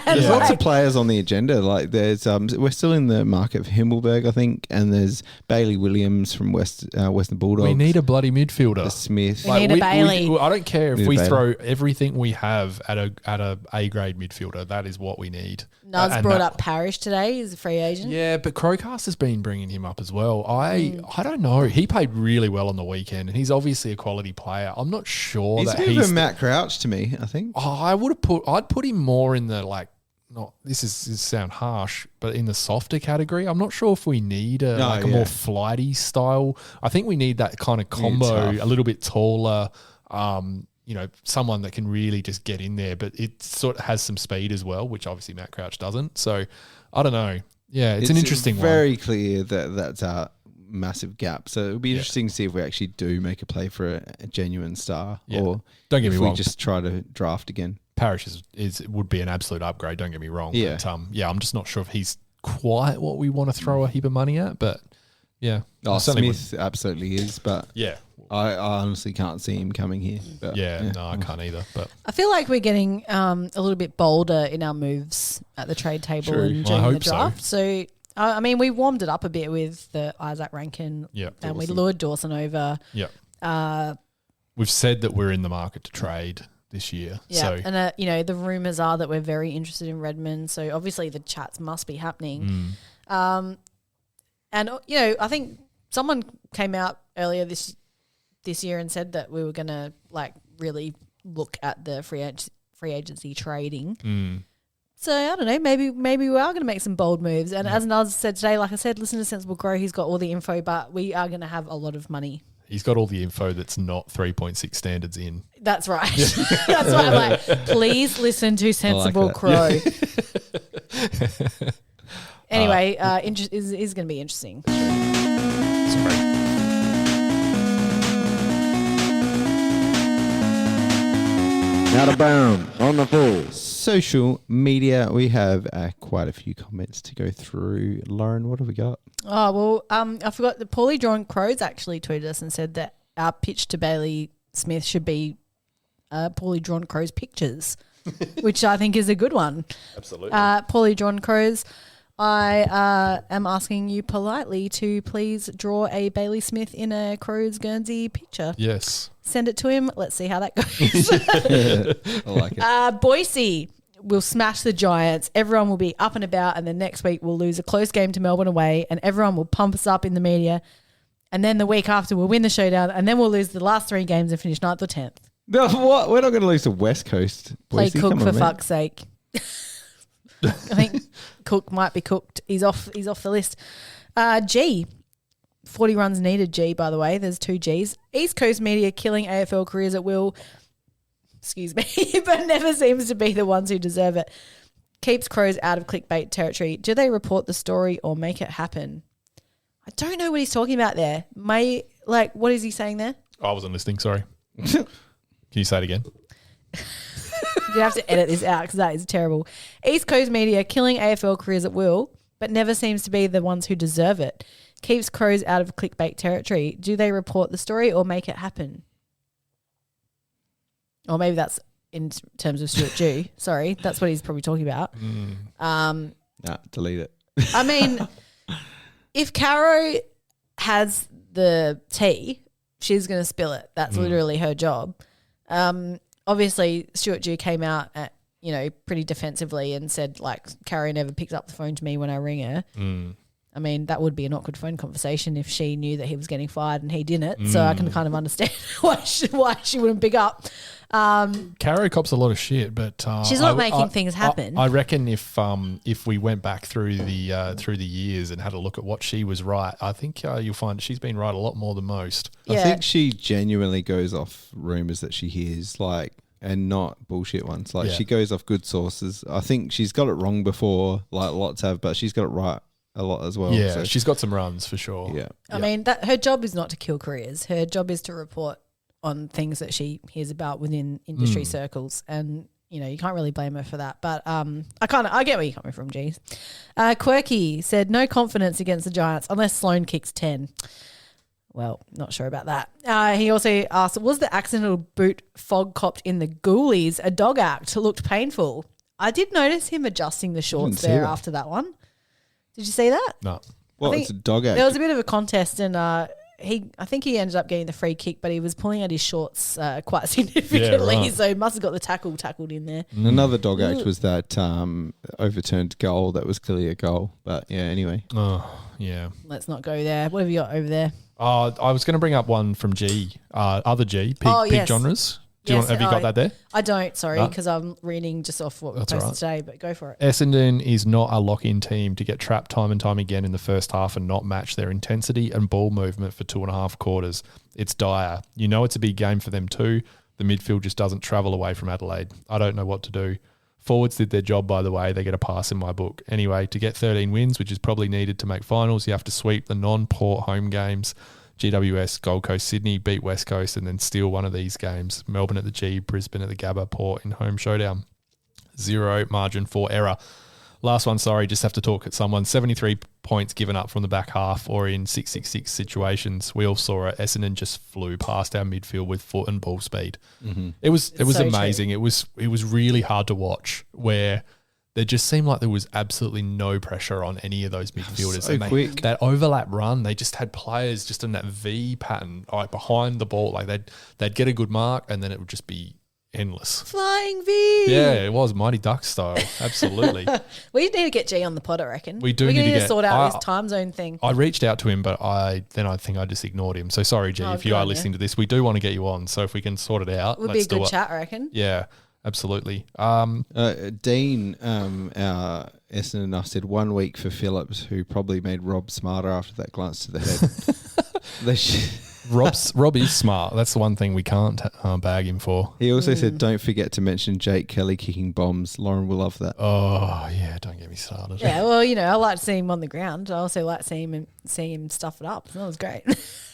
There's lots of players on the agenda. Like there's, we're still in the market for Himmelberg, I think, and there's Bailey Williams from Western Bulldogs. We need a bloody midfielder. The Smith. We need a Bailey. I don't care if Need we a Bailey. throw everything we have at a grade midfielder. That is what we need. Nuz brought up Parrish today. He's a free agent. Yeah, but Crowcast has been bringing him up as well. I don't know. He played really well on the weekend, and he's obviously a quality player. I'm not sure He's that a bit he's of a Matt Crouch to me, I think. I'd put him more in the this sound harsh, but in the softer category. I'm not sure if we need a more flighty style. I think we need that kind of combo, a little bit taller, someone that can really just get in there, but it sort of has some speed as well, which obviously Matt Crouch doesn't. So I don't know. Yeah, it's an interesting very one. clear that's a massive gap. So it'll be interesting to see if we actually do make a play for a genuine star, or don't get me wrong, we just try to draft again. Parrish would be an absolute upgrade. Don't get me wrong. Yeah. But, I'm just not sure if he's quite what we want to throw a heap of money at. But yeah, Smith absolutely is. But yeah, I honestly can't see him coming here. But no, I can't either. But I feel like we're getting a little bit bolder in our moves at the trade table and during the draft. So I mean, we warmed it up a bit with the Isaac Rankin, and we lured Dawson over. Yeah, we've said that we're in the market to trade this year. Yeah, so. and the rumours are that we're very interested in Redmond. So obviously the chats must be happening. And I think someone came out earlier this year and said that we were going to really look at the free agency trading. So I don't know, maybe we are going to make some bold moves. And as Nuz said today, like I said, listen to Sensible Grow. He's got all the info, but we are going to have a lot of money. He's got all the info that's not 3.6 standards in. That's right. That's why I'm like, please listen to Sensible Crow. Anyway, is going to be interesting. Sorry. Out of bounds on the full. Social media, we have quite a few comments to go through. Lauren, what have we got? Oh, well, I forgot the Poorly Drawn Crows actually tweeted us and said that our pitch to Bailey Smith should be Poorly Drawn Crows pictures, which I think is a good one. Absolutely. Poorly Drawn Crows, I am asking you politely to please draw a Bailey Smith in a Crows Guernsey picture. Yes. Send it to him. Let's see how that goes. I like it. Boise will smash the Giants. Everyone will be up and about, and then next week we'll lose a close game to Melbourne away, and everyone will pump us up in the media. And then the week after we'll win the showdown, and then we'll lose the last 3 games and finish 9th or 10th. No, what? We're not going to lose to West Coast. Play Boise. Cook for fuck's sake. I think Cook might be cooked. He's off the list. G. 40 runs needed, G, by the way. There's 2 Gs. East Coast media killing AFL careers at will. Excuse me. But never seems to be the ones who deserve it. Keeps Crows out of clickbait territory. Do they report the story or make it happen? I don't know what he's talking about there. What is he saying there? I wasn't listening, sorry. Can you say it again? You have to edit this out because that is terrible. East Coast media killing AFL careers at will, but never seems to be the ones who deserve it. Keeps Crows out of clickbait territory. Do they report the story or make it happen? Or maybe that's in terms of Stuart Dew. Sorry, that's what he's probably talking about. Delete it. I mean, if Caro has the tea, she's going to spill it. That's literally her job. Obviously, Stuart Dew came out at, pretty defensively and said, Caro never picks up the phone to me when I ring her. I mean, that would be an awkward phone conversation if she knew that he was getting fired and he didn't. So I can kind of understand why she wouldn't pick up. Caro cops a lot of shit, but she's not making things happen. I reckon if we went back through the years and had a look at what she was right, I think you'll find she's been right a lot more than most. I think she genuinely goes off rumours that she hears. and not bullshit ones. Like Yeah. she goes off good sources. I think she's got it wrong before, like lots have, but she's got it right a lot as well. Yeah, so. she's got some runs for sure. Yeah. I mean, that her job is not to kill careers. Her job is to report on things that she hears about within industry circles, and you know you can't really blame her for that. But I get where you're coming from. Geez, Quirky said no confidence against the Giants unless Sloan kicks 10. Well, not sure about that. He also asked, was the accidental boot fog copped in the Ghoulies a dog act? Looked painful. I did notice him adjusting the shorts there after that one. Did you see that? No. Well, it's a dog act. There was a bit of a contest, and I think he ended up getting the free kick, but he was pulling out his shorts quite significantly, right. so must have got the tackled in there. And another dog act was that overturned goal that was clearly a goal. But yeah, anyway. Oh, yeah. Let's not go there. What have you got over there? I was going to bring up one from G, other G, pig yes. genres. Yes, Have you got that there? I don't, sorry, No. because I'm reading just off what we That's posted all right. today, but go for it. Essendon is not a lock-in team to get trapped time and time again in the first half and not match their intensity and ball movement for 2.5 quarters. It's dire. You know it's a big game for them too. The midfield just doesn't travel away from Adelaide. I don't know what to do. Forwards did their job, by the way. They get a pass in my book. Anyway, to get 13 wins, which is probably needed to make finals, you have to sweep the non-Port home games. GWS, Gold Coast, Sydney, beat West Coast, and then steal one of these games. Melbourne at the G, Brisbane at the Gabba, Port in home showdown. 0 margin for error. Last one, sorry, just have to talk at someone. 73 points given up from the back half or in 6-6-6 situations. We all saw it. Essendon just flew past our midfield with foot and ball speed. Mm-hmm. It was so amazing. It was really hard to watch, where there just seemed like there was absolutely no pressure on any of those midfielders. So and quick. That overlap run, they just had players just in that V pattern, like behind the ball. Like they'd get a good mark and then it would just be endless. Flying V. Yeah, it was Mighty Ducks style. Absolutely. We need to get G on the pod, I reckon. We do We're need gonna to get- sort out I- this time zone thing. I reached out to him, but I think I just ignored him. So sorry, G, Oh, if you good are on you. listening to this, we do want to get you on. So if we can sort it out, Would be a let's do good it. chat, I reckon. Yeah, absolutely. Dean, our Essendon enough said 1 week for Phillips, who probably made Rob smarter after that glance to the head. Rob is smart. That's the one thing we can't bag him for. He also said, don't forget to mention Jake Kelly kicking bombs. Lauren will love that. Oh, yeah, don't get me started. Yeah, well, you know, I like to see him on the ground. I also like seeing him stuff it up. That was great.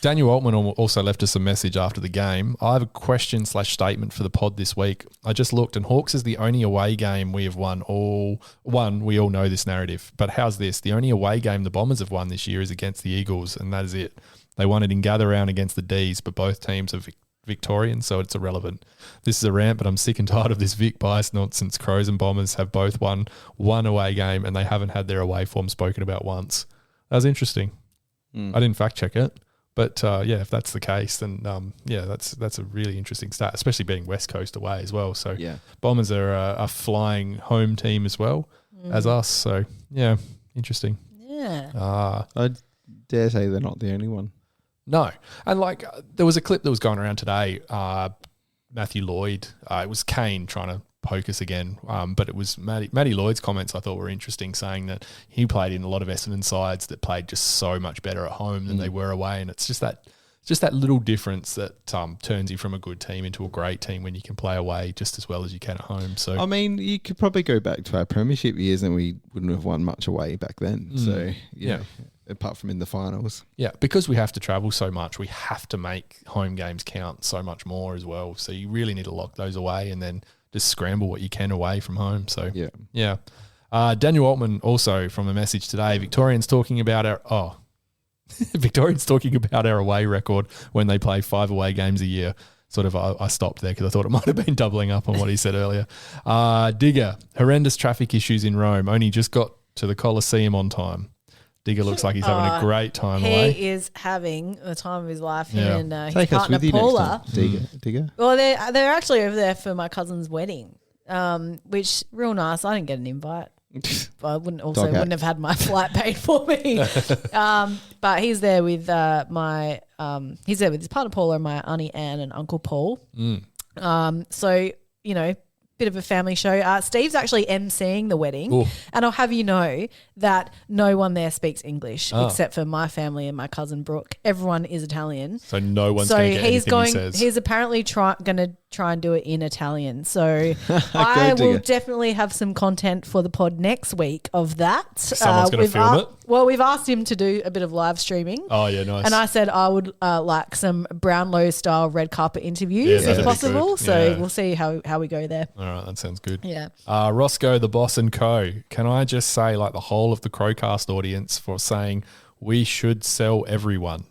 Daniel Altman also left us a message after the game. I have a question/statement for the pod this week. I just looked, and Hawks is the only away game we have won. We all know this narrative, but how's this? The only away game the Bombers have won this year is against the Eagles, and that is it. They won it in gather round against the Ds, but both teams are Victorian, so it's irrelevant. This is a rant, but I'm sick and tired of this Vic bias nonsense. Crows and Bombers have both won one away game, and they haven't had their away form spoken about once. That was interesting. I didn't fact check it, but if that's the case, then that's a really interesting stat, especially being West Coast away as well. So Bombers are a flying home team as well as us. So yeah, interesting. Yeah. I dare say they're not the only one. No. And there was a clip that was going around today. Matthew Lloyd, it was Kane trying to poke us again, but it was Matty Lloyd's comments I thought were interesting, saying that he played in a lot of Essendon sides that played just so much better at home than they were away. And it's just that little difference that turns you from a good team into a great team when you can play away just as well as you can at home. So I mean, you could probably go back to our premiership years and we wouldn't have won much away back then. So yeah. Apart from in the finals. Yeah, because we have to travel so much, we have to make home games count so much more as well. So you really need to lock those away and then just scramble what you can away from home. So yeah. Daniel Altman also from a message today, Victorians talking about our away record when they play 5 away games a year. Sort of, I stopped there because I thought it might have been doubling up on what he said earlier. Digger, horrendous traffic issues in Rome. Only just got to the Colosseum on time. Digger looks like he's having a great time away. He is having the time of his life. Him and his Take us partner with you Paula. next time, Digger. Well, they're actually over there for my cousin's wedding, which real nice. I didn't get an invite. But I wouldn't have had my flight paid for me. But he's there with he's there with his partner Paula and my auntie Anne and Uncle Paul. So you know, bit of a family show. Steve's actually emceeing the wedding. Ooh. And I'll have you know that no one there speaks English except for my family and my cousin Brooke. Everyone is Italian. So no one's going to get anything he says. He's apparently going to try and do it in Italian. So I will definitely have some content for the pod next week of that. Someone's going to film it? Well, we've asked him to do a bit of live streaming. Oh, yeah, nice. And I said I would like some Brownlow style red carpet interviews if possible. So we'll see how we go there. All right, that sounds good. Yeah. Roscoe, the boss and co. Can I just say, like, the whole of the Crowcast audience for saying we should sell everyone?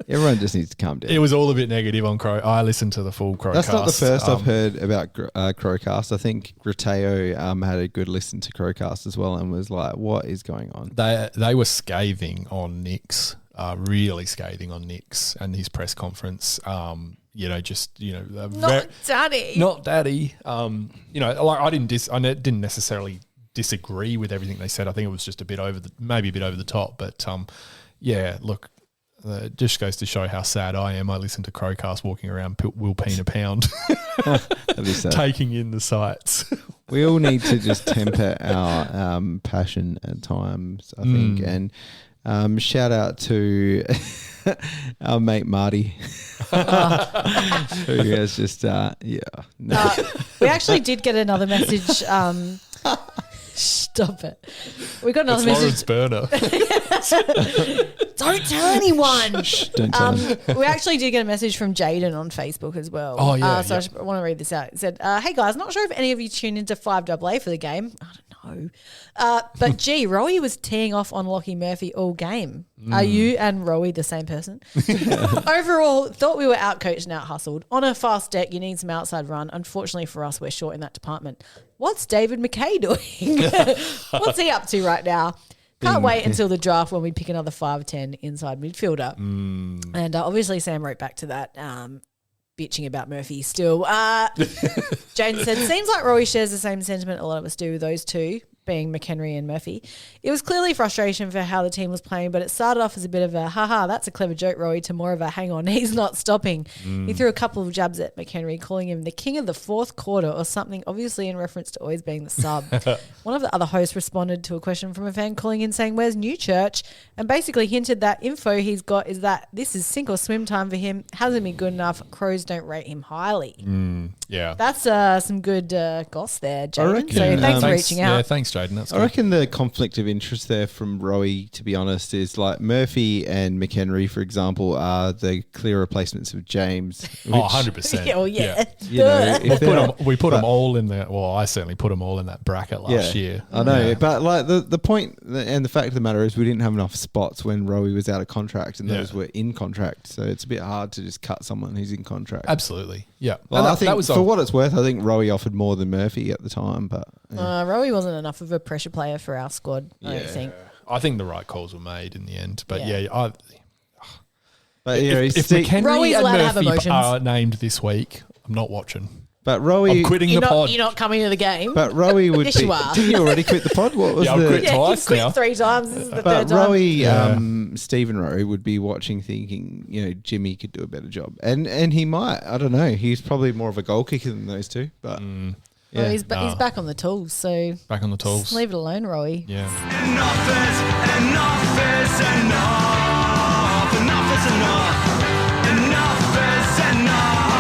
Everyone just needs to calm down. It was all a bit negative on Crow. I listened to the full Crowcast. That's not the first I've heard about Crowcast. I think Grateo had a good listen to Crowcast as well and was like, what is going on? They were scathing on Nick's, really scathing on Nick's and his press conference. Daddy. Not daddy. Like I didn't necessarily disagree with everything they said. I think it was just maybe a bit over the top. But look, it just goes to show how sad I am. I listen to Crowcast walking around Will Peen a pound, taking in the sights. We all need to just temper our passion at times, I think. And shout out to our mate Marty, who has just, we actually did get another message. Stop it. We got another message. Lawrence Burner. Don't tell anyone. Don't tell him. We actually did get a message from Jaden on Facebook as well. Oh, yeah. I just want to read this out. It said, hey guys, not sure if any of you tuned into 5AA for the game. I don't know. But gee, Rowie was teeing off on Lockie Murphy all game. Are you and Rowie the same person? Overall, thought we were outcoached and out-hustled. On a fast deck, you need some outside run. Unfortunately for us, we're short in that department. What's David McKay doing? What's he up to right now? Can't wait until the draft when we pick another 5'10" inside midfielder. And obviously Sam wrote back to that, bitching about Murphy still. Jane said, seems like Rowie shares the same sentiment a lot of us do with those two, being McHenry and Murphy. It was clearly frustration for how the team was playing, but it started off as a bit of a, haha, that's a clever joke, Rowie, to more of a, hang on, he's not stopping. He threw a couple of jabs at McHenry, calling him the king of the fourth quarter or something, obviously in reference to always being the sub. One of the other hosts responded to a question from a fan calling in saying, where's Newchurch? And basically hinted that info he's got is that this is sink or swim time for him. Hasn't been good enough. Crows don't rate him highly. Yeah. That's some good goss there, Jaden. So reckon, thanks for reaching out. Yeah, thanks, Jaden. That's I reckon the conflict of interest there from Rowie, to be honest, is like Murphy and McHenry, for example, are the clear replacements of James. Which, 100%. Oh, yeah. You know, we put them all in that. Well, I certainly put them all in that bracket last year. I know, but like the point and the fact of the matter is we didn't have enough spots when Rowie was out of contract and those were in contract. So it's a bit hard to just cut someone who's in contract. Absolutely. Yeah. Well, I think that was for what it's worth, I think Rowie offered more than Murphy at the time, but Rowie wasn't enough of a pressure player for our squad, I don't think. I think the right calls were made in the end. But if McHenry Rowy's and allowed to have Murphy emotions. are named this week, I'm not watching. But Rowie, I'm quitting the pod. You're not coming to the game. But Rowie would Yes, be. you are. Didn't you already quit the pod? What was I've quit twice you've quit now. 3 times. This is the But third time. Rowie, Stephen Rowe would be watching, thinking, Jimmy could do a better job, and he might. I don't know. He's probably more of a goal kicker than those two, but. Well, he's back on the tools, so Back on the tools. just leave it alone, Rowie. Yeah. Enough is enough. Enough is enough. Enough is enough.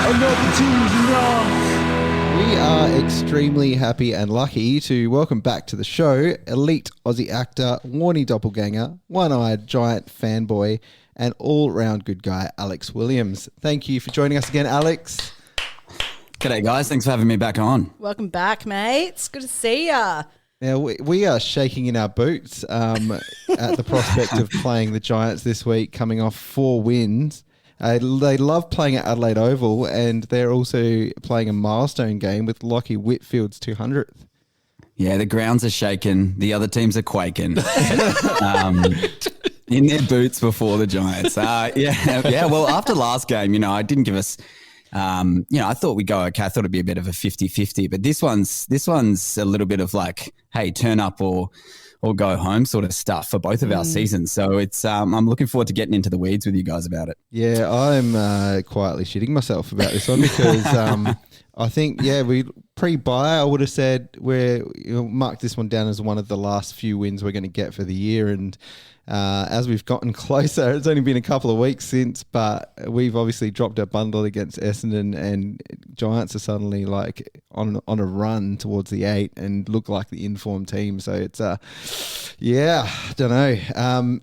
Another team's enough. We are extremely happy and lucky to welcome back to the show elite Aussie actor, Warnie doppelganger, one-eyed giant fanboy, and all-round good guy, Alex Williams. Thank you for joining us again, Alex. G'day, guys. Thanks for having me back on. Welcome back, mate. It's good to see ya. Now, we are shaking in our boots at the prospect of playing the Giants this week, coming off 4 wins. They love playing at Adelaide Oval, and they're also playing a milestone game with Lockie Whitfield's 200th. Yeah, the grounds are shaking. The other teams are quaking. In their boots before the Giants. Well, after last game, I didn't give us, I thought we'd go okay. I thought it'd be a bit of a 50-50, but this one's a little bit of like, hey, turn up or go home sort of stuff for both of our seasons. So it's, I'm looking forward to getting into the weeds with you guys about it. Yeah, I'm quietly shitting myself about this one because I think, we pre-buy, I would have said mark this one down as one of the last few wins we're going to get for the year. And as we've gotten closer, it's only been a couple of weeks since, but we've obviously dropped our bundle against Essendon, and Giants are suddenly like on a run towards the 8 and look like the informed team. So it's, I don't know.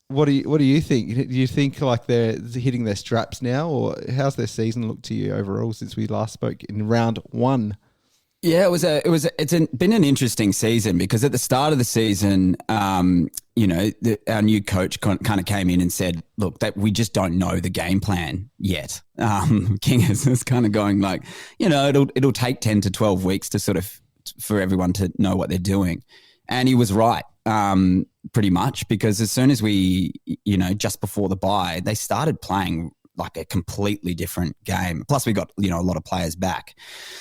What do you think? Do you think like they're hitting their straps now, or how's their season look to you overall since we last spoke in round 1? Yeah, it's been an interesting season because at the start of the season, our new coach kind of came in and said, look, that we just don't know the game plan yet. King is kind of going like, it'll take 10 to 12 weeks to sort of for everyone to know what they're doing. And he was right. Pretty much, because as soon as we, just before the bye, they started playing like a completely different game. Plus we got, a lot of players back.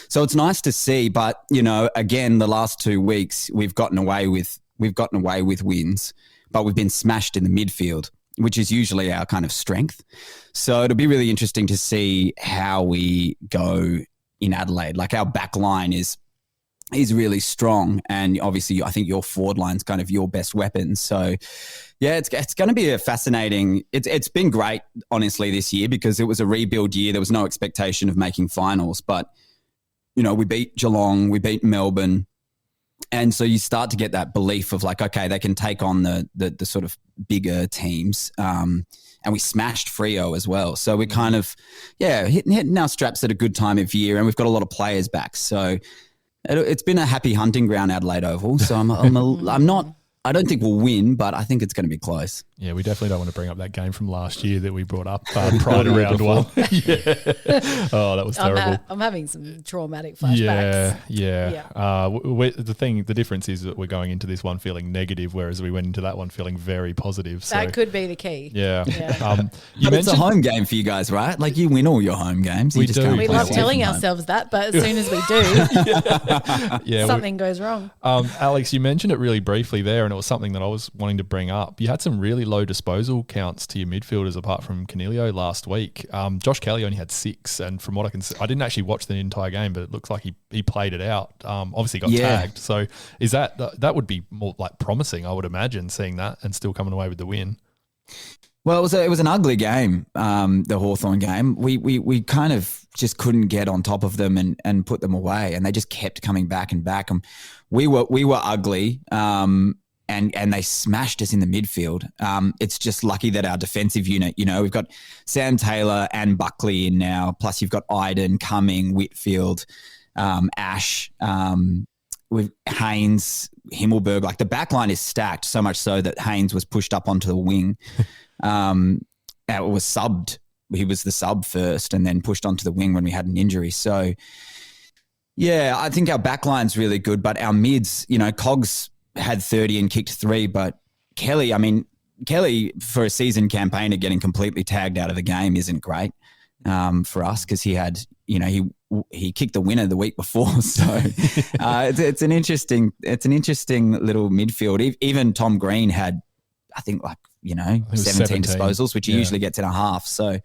So it's nice to see, but, again, the last 2 weeks we've gotten away with wins, but we've been smashed in the midfield, which is usually our kind of strength. So it'll be really interesting to see how we go in Adelaide. Like our back line is really strong, and obviously I think your forward line's kind of your best weapon. So yeah, it's going to be a fascinating. It's been great, honestly, this year because it was a rebuild year. There was no expectation of making finals, but we beat Geelong, we beat Melbourne, and so you start to get that belief of like, okay, they can take on the sort of bigger teams. And we smashed Freo as well. So we're kind of hitting our straps at a good time of year, and we've got a lot of players back. So it's been a happy hunting ground, Adelaide Oval. So I don't think we'll win, but I think it's going to be close. Yeah, we definitely don't want to bring up that game from last year that we brought up prior to round 1. Yeah. Oh, that was terrible. I'm having some traumatic flashbacks. Yeah. The difference is that we're going into this one feeling negative, whereas we went into that one feeling very positive. So. That could be the key. Yeah. It's a home game for you guys, right? Like you win all your home games. We do. We love telling ourselves that, but as soon as we do, something goes wrong. Alex, you mentioned it really briefly there, and it was something that I was wanting to bring up. You had some really low disposal counts to your midfielders apart from Canelio last week. Josh Kelly only had 6, and from what I can see, I didn't actually watch the entire game, but it looks like he played it out. Obviously got tagged. So is that would be more like promising, I would imagine, seeing that and still coming away with the win. Well, it was an ugly game, the Hawthorn game. We kind of just couldn't get on top of them and put them away, and they just kept coming back and back. And we were ugly. And they smashed us in the midfield. It's just lucky that our defensive unit, we've got Sam Taylor and Buckley in now, plus you've got Iden, Cumming, Whitfield, Ash, with Haynes, Himmelberg. Like the back line is stacked, so much so that Haynes was pushed up onto the wing. It was subbed. He was the sub first and then pushed onto the wing when we had an injury. So, yeah, I think our back line's really good, but our mids, Cogs had 30 and kicked 3, but Kelly, for a season campaigner getting completely tagged out of the game isn't great for us because he had, he kicked the winner the week before. So it's an interesting little midfield. Even Tom Green had, I think 17 disposals, which he usually gets in a half. So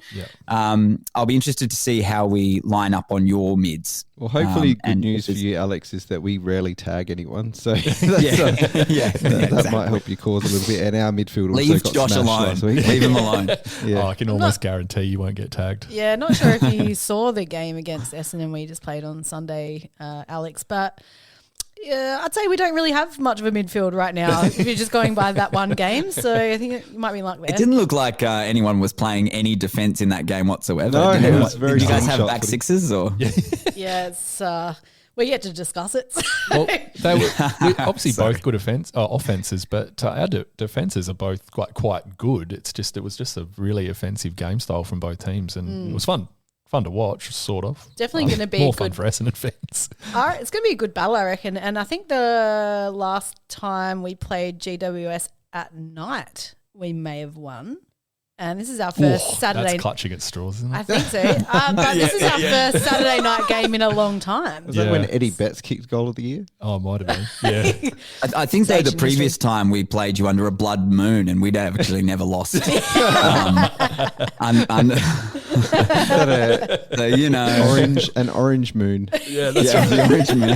I'll be interested to see how we line up on your mids. Well, hopefully good news for you, Alex, is that we rarely tag anyone. So that might help your cause a little bit. And our midfield leave Josh alone. Last week. Leave him alone. I can almost guarantee you won't get tagged. Yeah, not sure if you saw the game against Essendon we just played on Sunday, Alex, but yeah, I'd say we don't really have much of a midfield right now if you're just going by that one game. So I think you might be luck there. It didn't look like anyone was playing any defence in that game whatsoever. No, did it was very did you guys have back sixes? Or? Yeah, it's we're yet to discuss it. So. Well, we obviously both good offences, but our defences are both quite good. It was just a really offensive game style from both teams, and it was fun to watch, sort of. Definitely going to be more fun for Essendon fans. It's going to be a good battle, I reckon. And I think the last time we played GWS at night, we may have won. And this is our first Saturday. That's clutching at straws, isn't it? I think so. But this is our first Saturday night game in a long time. Was that when Eddie Betts kicked goal of the year? Oh, it might have been. Yeah. I think though the previous time we played you under a blood moon and we'd actually never lost. So, you know, an orange moon. Yeah, that's the orange moon.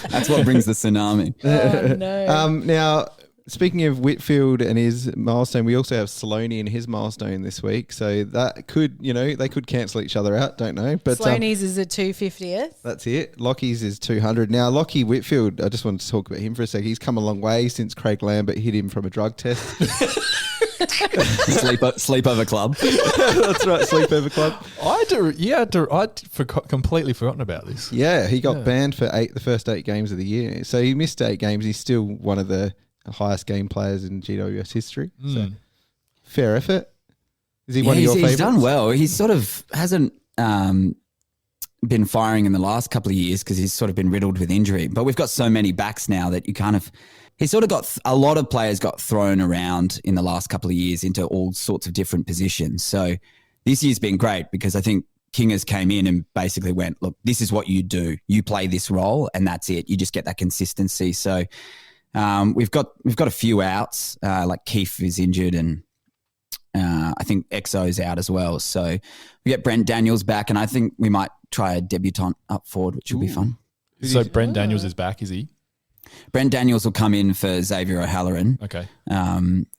That's what brings the tsunami. Oh, no. Now, speaking of Whitfield and his milestone, we also have Sloaney and his milestone this week. So that could, they could cancel each other out. Don't know. But Sloaney's is a 250th. That's it. Lockie's is 200. Now, Lockie Whitfield, I just wanted to talk about him for a second. He's come a long way since Craig Lambert hit him from a drug test. Sleepover club. That's right, sleepover club. I'd completely forgotten about this. Yeah, he got banned for the first 8 games of the year. So he missed 8 games. He's still one of the highest game players in GWS history. So fair effort. Is he one of your favourites? He's done well. He sort of hasn't been firing in the last couple of years because he's sort of been riddled with injury. But we've got so many backs now that you kind of... He sort of got... A lot of players got thrown around in the last couple of years into all sorts of different positions. So this year's been great because I think Kingers came in and basically went, look, this is what you do. You play this role and that's it. You just get that consistency. So... we've got a few outs, like Keefe is injured and I think Exo's out as well. So we get Brent Daniels back and I think we might try a debutant up forward, which will be fun. So Brent Daniels is back, is he? Brent Daniels will come in for Xavier O'Halloran, okay,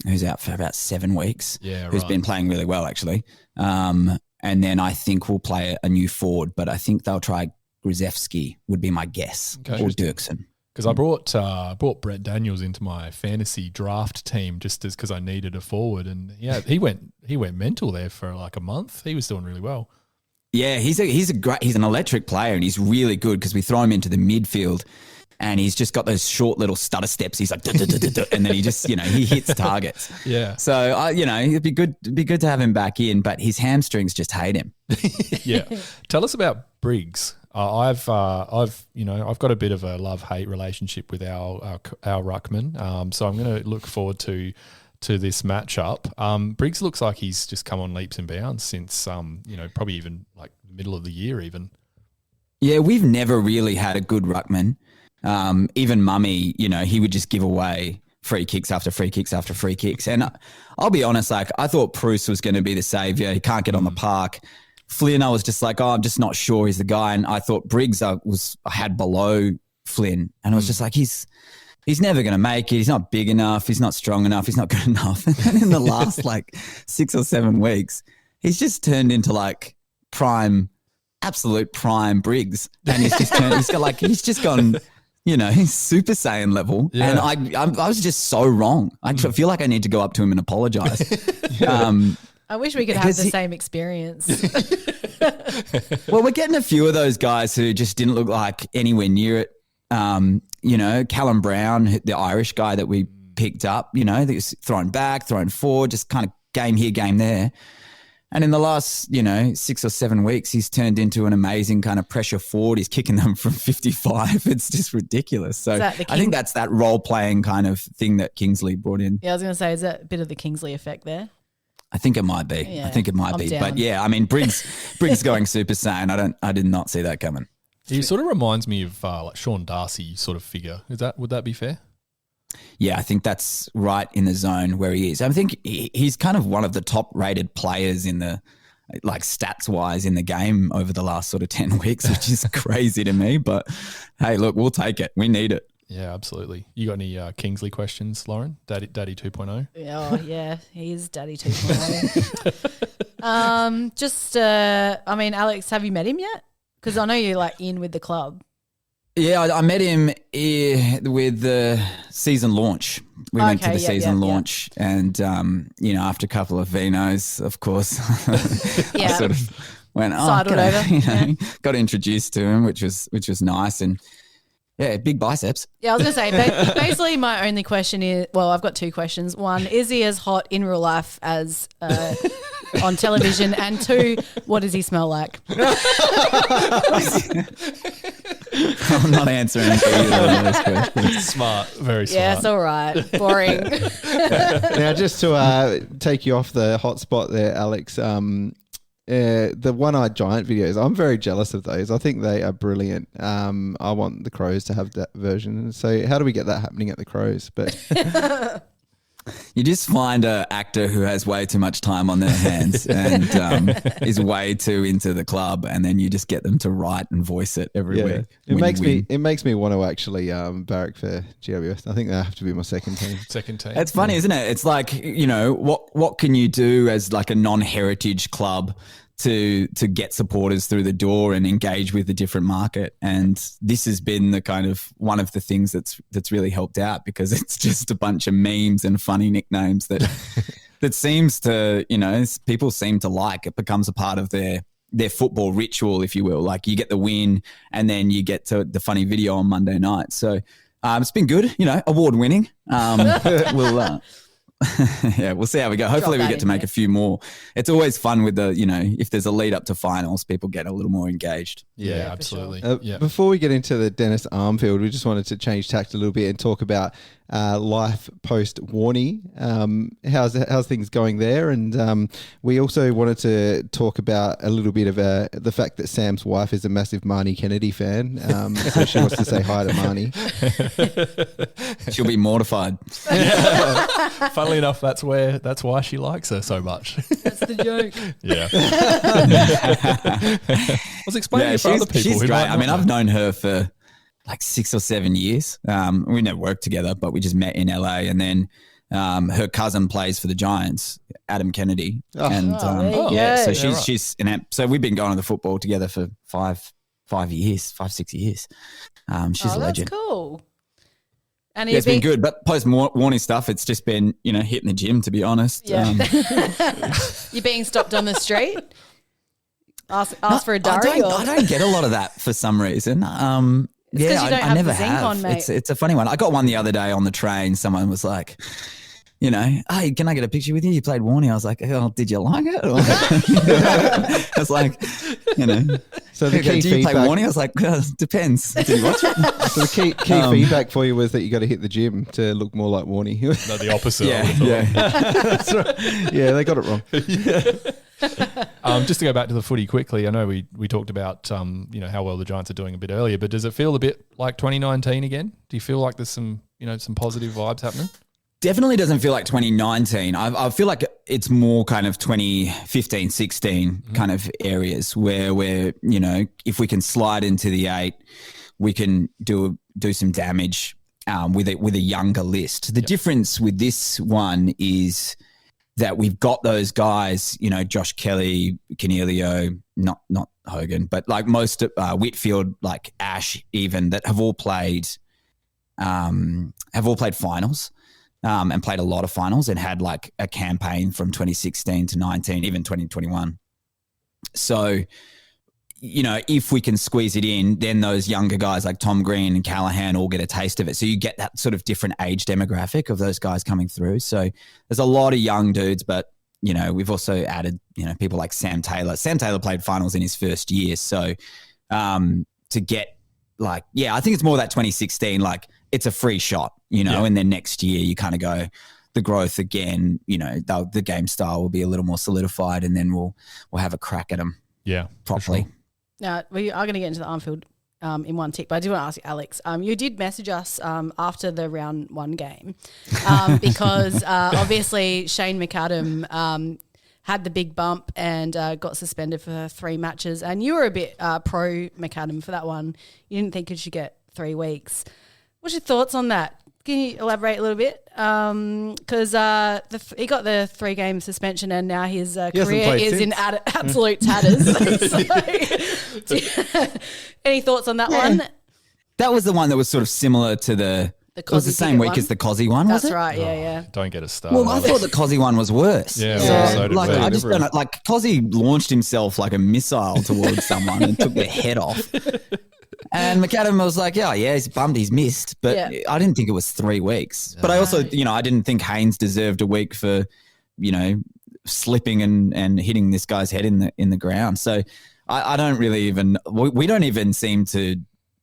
who's out for about 7 weeks, who's right. been playing really well actually. And then I think we'll play a new forward, but I think they'll try Grzewski would be my guess, or Dirksen. Because I brought Brett Daniels into my fantasy draft team just because I needed a forward, and he went mental there for like a month. He was doing really well. Yeah, he's an electric player, and he's really good because we throw him into the midfield, and he's just got those short little stutter steps. He's like, and then he just he hits targets. Yeah. So it'd be good to have him back in, but his hamstrings just hate him. Yeah. Tell us about Briggs. I've got a bit of a love-hate relationship with our ruckman, so I'm going to look forward to this matchup. Briggs looks like he's just come on leaps and bounds since probably even like the middle of the year even. Yeah, we've never really had a good ruckman. Even Mummy, he would just give away free kicks after free kicks after free kicks, and I'll be honest, like I thought Bruce was going to be the saviour. He can't get on the park. Flynn, I was just like, I'm just not sure he's the guy. And I thought Briggs I had below Flynn. And I was just like, he's never going to make it. He's not big enough. He's not strong enough. He's not good enough. And then in the last 6 or 7 weeks, he's just turned into absolute prime Briggs. And he's just gone, he's Super Saiyan level. Yeah. And I was just so wrong. I feel like I need to go up to him and apologize. I wish we could have the same experience. Well, we're getting a few of those guys who just didn't look like anywhere near it. Callum Brown, the Irish guy that we picked up, that was thrown back, thrown forward, just kind of game here, game there. And in the last, 6 or 7 weeks, he's turned into an amazing kind of pressure forward. He's kicking them from 55. It's just ridiculous. So I think that's that role-playing kind of thing that Kingsley brought in. Yeah, I was going to say, is that a bit of the Kingsley effect there? I think it might be. Yeah, I think it might be. down. But yeah, I mean, Briggs going Super Saiyan. I did not see that coming. He sort of reminds me of like Sean Darcy sort of figure. Would that be fair? Yeah, I think that's right in the zone where he is. I think he's kind of one of the top rated players in the stats wise in the game over the last sort of 10 weeks, which is crazy to me. But hey, look, we'll take it. We need it. Yeah, absolutely. You got any Kingsley questions, Lauren? Daddy 2.0? Oh, yeah, he is Daddy 2.0. Alex, have you met him yet? Because I know you're in with the club. Yeah, I met him with the season launch. We went to the season launch and, after a couple of vinos, of course, I sort of went, got introduced to him, which was nice. And yeah, big biceps. Yeah, I was going to say, basically my only question is, well, I've got 2 questions. 1, is he as hot in real life as on television? And 2, what does he smell like? I'm not answering either of those questions. Smart, very smart. Yeah, it's all right. Boring. Now, just to take you off the hot spot there, Alex, the one-eyed giant videos, I'm very jealous of those. I think they are brilliant. I want the Crows to have that version. So how do we get that happening at the Crows? But you just find an actor who has way too much time on their hands and is way too into the club, and then you just get them to write and voice it every week. It makes me want to actually barrack for GWS. I think they have to be my second team. It's funny, isn't it? It's like, what can you do as like a non-heritage club to get supporters through the door and engage with the different market? And this has been the kind of one of the things that's really helped out, because it's just a bunch of memes and funny nicknames that that seems to, people seem to like. It becomes a part of their football ritual, if you will. Like, you get the win and then you get to the funny video on Monday night. So it's been good, award winning. We'll see how we go. Hopefully we get to make a few more. It's always fun with the, if there's a lead up to finals, people get a little more engaged. Yeah, absolutely. Sure. Before we get into the Dennis Armfield, we just wanted to change tact a little bit and talk about life post Warnie. How's things going there? And we also wanted to talk about a little bit of the fact that Sam's wife is a massive Marnie Kennedy fan. So she wants to say hi to Marnie. She'll be mortified. Funnily enough, that's why she likes her so much. That's the joke. Yeah. I was explaining it for other people. She's great. I mean, I've known her for like 6 or 7 years. We never worked together, but we just met in LA. And then her cousin plays for the Giants, Adam Kennedy. So she's so we've been going to the football together for 5 years, 5-6 years. She's a legend. That's cool. And it's been good, but post Warnie stuff, it's just been, hitting the gym, to be honest. Yeah. You're being stopped on the street? Ask for a diary? I don't get a lot of that for some reason. I never have. It's a funny one. I got one the other day on the train. Someone was like, hey, can I get a picture with you? You played Warnie. I was like, oh, did you like it? I was like, So the key do you play feedback, Warnie? I was like, depends. Did you watch it? So the key feedback for you was that you got to hit the gym to look more like Warnie. No, the opposite. Yeah. That's right. Yeah, they got it wrong. Just to go back to the footy quickly, I know we talked about how well the Giants are doing a bit earlier, but does it feel a bit like 2019 again? Do you feel like there's some positive vibes happening? Definitely doesn't feel like 2019. I feel like it's more kind of 2015, 16 kind of areas where we're, if we can slide into the 8, we can do some damage with a younger list. The difference with this one is that we've got those guys, Josh Kelly, Canelio, not Hogan, but like most Whitfield, like Ash, even, that have all played finals. And played a lot of finals and had like a campaign from 2016 to 19, even 2021. So, if we can squeeze it in, then those younger guys like Tom Green and Callahan all get a taste of it. So you get that sort of different age demographic of those guys coming through. So there's a lot of young dudes, but, we've also added, people like Sam Taylor. Sam Taylor played finals in his first year. So to get I think it's more that 2016, like it's a free shot, and then next year you kind of go the growth again, the game style will be a little more solidified, and then we'll have a crack at them properly. Sure. Now, we are going to get into the Armfield in one tick, but I do want to ask you, Alex, you did message us after the round 1 game because obviously Shane McAdam had the big bump and got suspended for 3 matches, and you were a bit pro McAdam for that one. You didn't think he should get 3 weeks. What's your thoughts on that? Can you elaborate a little bit? Because he got the 3-game suspension and now his career is in absolute tatters. Any thoughts on that one? That was the one that was sort of similar to it was the same week as the Cozzy one, was it? That's right, yeah. Don't get us started. Well, I thought the Cozzy one was worse. Yeah. So like, I just don't know, like Cozzy launched himself like a missile towards someone and took their head off. And McAdam was like, he's bummed he's missed, but I didn't think it was 3 weeks. But I also, I didn't think Haynes deserved a week for, slipping and hitting this guy's head in the ground. So I don't really even, we don't even seem to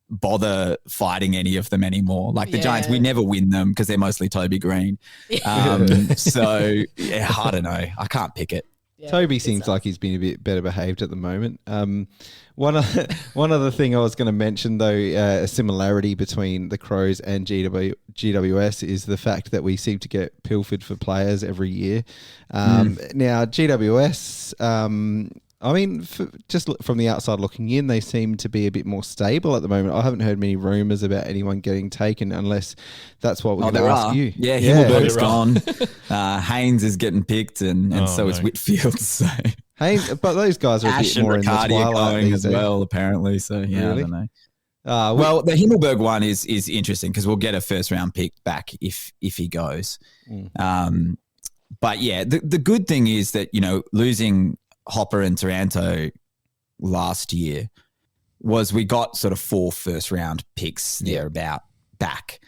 bother fighting any of them anymore. Like the Giants, we never win them because they're mostly Toby Green. So yeah, I don't know. I can't pick it. Yeah, Toby seems like he's been a bit better behaved at the moment. One other thing I was going to mention, though, a similarity between the Crows and GWS is the fact that we seem to get pilfered for players every year. Now, GWS, I mean, just from the outside looking in, they seem to be a bit more stable at the moment. I haven't heard many rumours about anyone getting taken, unless that's what we're going to ask you. Yeah, Himmelberg's gone. Haynes is getting picked, and so is Whitfield. So Haynes, but those guys are Ash a bit more in the twilight as well, apparently. So yeah, really? I don't know. Well, the Himmelberg one is interesting because we'll get a first round pick back if he goes. But yeah, the good thing is that, you know, losing Hopper and Taranto last year was we got sort of 4 first round picks thereabout back.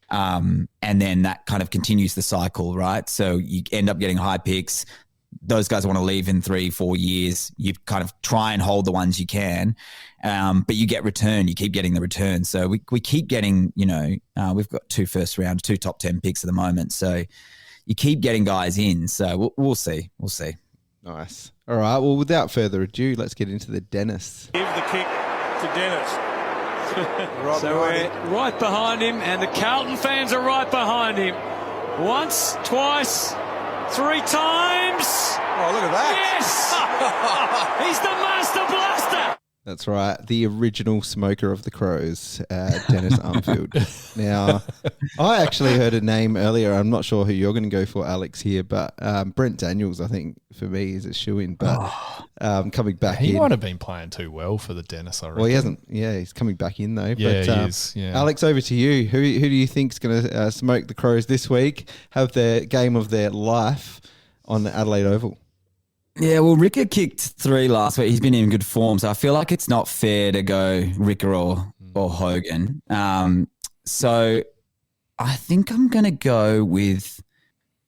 And then that kind of continues the cycle, right? So you end up getting high picks. Those guys want to leave in 3-4 years. You kind of try and hold the ones you can, but you get return. You keep getting the return. So we keep getting, you know, we've got 2 first round, 2 top 10 picks at the moment. So you keep getting guys in. So we'll see. We'll see. Nice. All right. Well, without further ado, let's get into the Dennis. Give the kick to Dennis. So we're right behind him, and the Carlton fans are right behind him. Once, twice, 3 times. Oh, look at that. Yes! He's the master blaster. That's right. The original smoker of the Crows, Dennis Armfield. Now, I actually heard a name earlier. I'm not sure who you're going to go for, Alex, here, but Brent Daniels, I think, for me, is a shoo-in. But coming back in. He might have been playing too well for the Dennis, I reckon. Well, he hasn't. Yeah, he's coming back in, though. Yeah, but, he is. Yeah. Alex, over to you. Who do you think is going to smoke the Crows this week, have their game of their life on the Adelaide Oval? Yeah, well, Ricker kicked 3 last week. He's been in good form, so I feel like it's not fair to go Ricker or Hogan. So I think I'm going to go with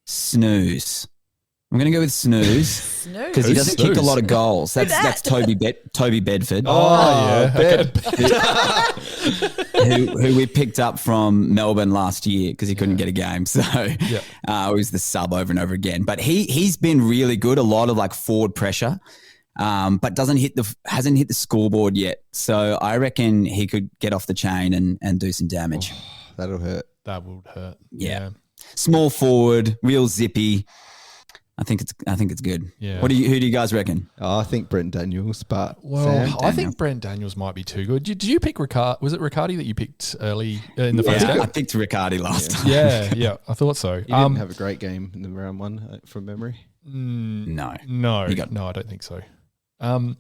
Snooze. I'm going to go with Snooze because he doesn't kick a lot of goals. That's Toby Bedford. Oh, yeah. who we picked up from Melbourne last year because he couldn't get a game. So he was the sub over and over again. But he's been really good, a lot of like forward pressure, but hasn't hit the scoreboard yet. So I reckon he could get off the chain and do some damage. Oh, that'll hurt. That would hurt. Yeah. Small forward, real zippy. I think it's good. Yeah. Who do you guys reckon? Oh, I think Brent Daniels, but Sam? I think Brent Daniels might be too good. Did you pick Riccardi? Was it Riccardi that you picked early in the first game? I picked Riccardi last time. Yeah, I thought so. He didn't have a great game in the round 1 from memory. No, I don't think so. I'd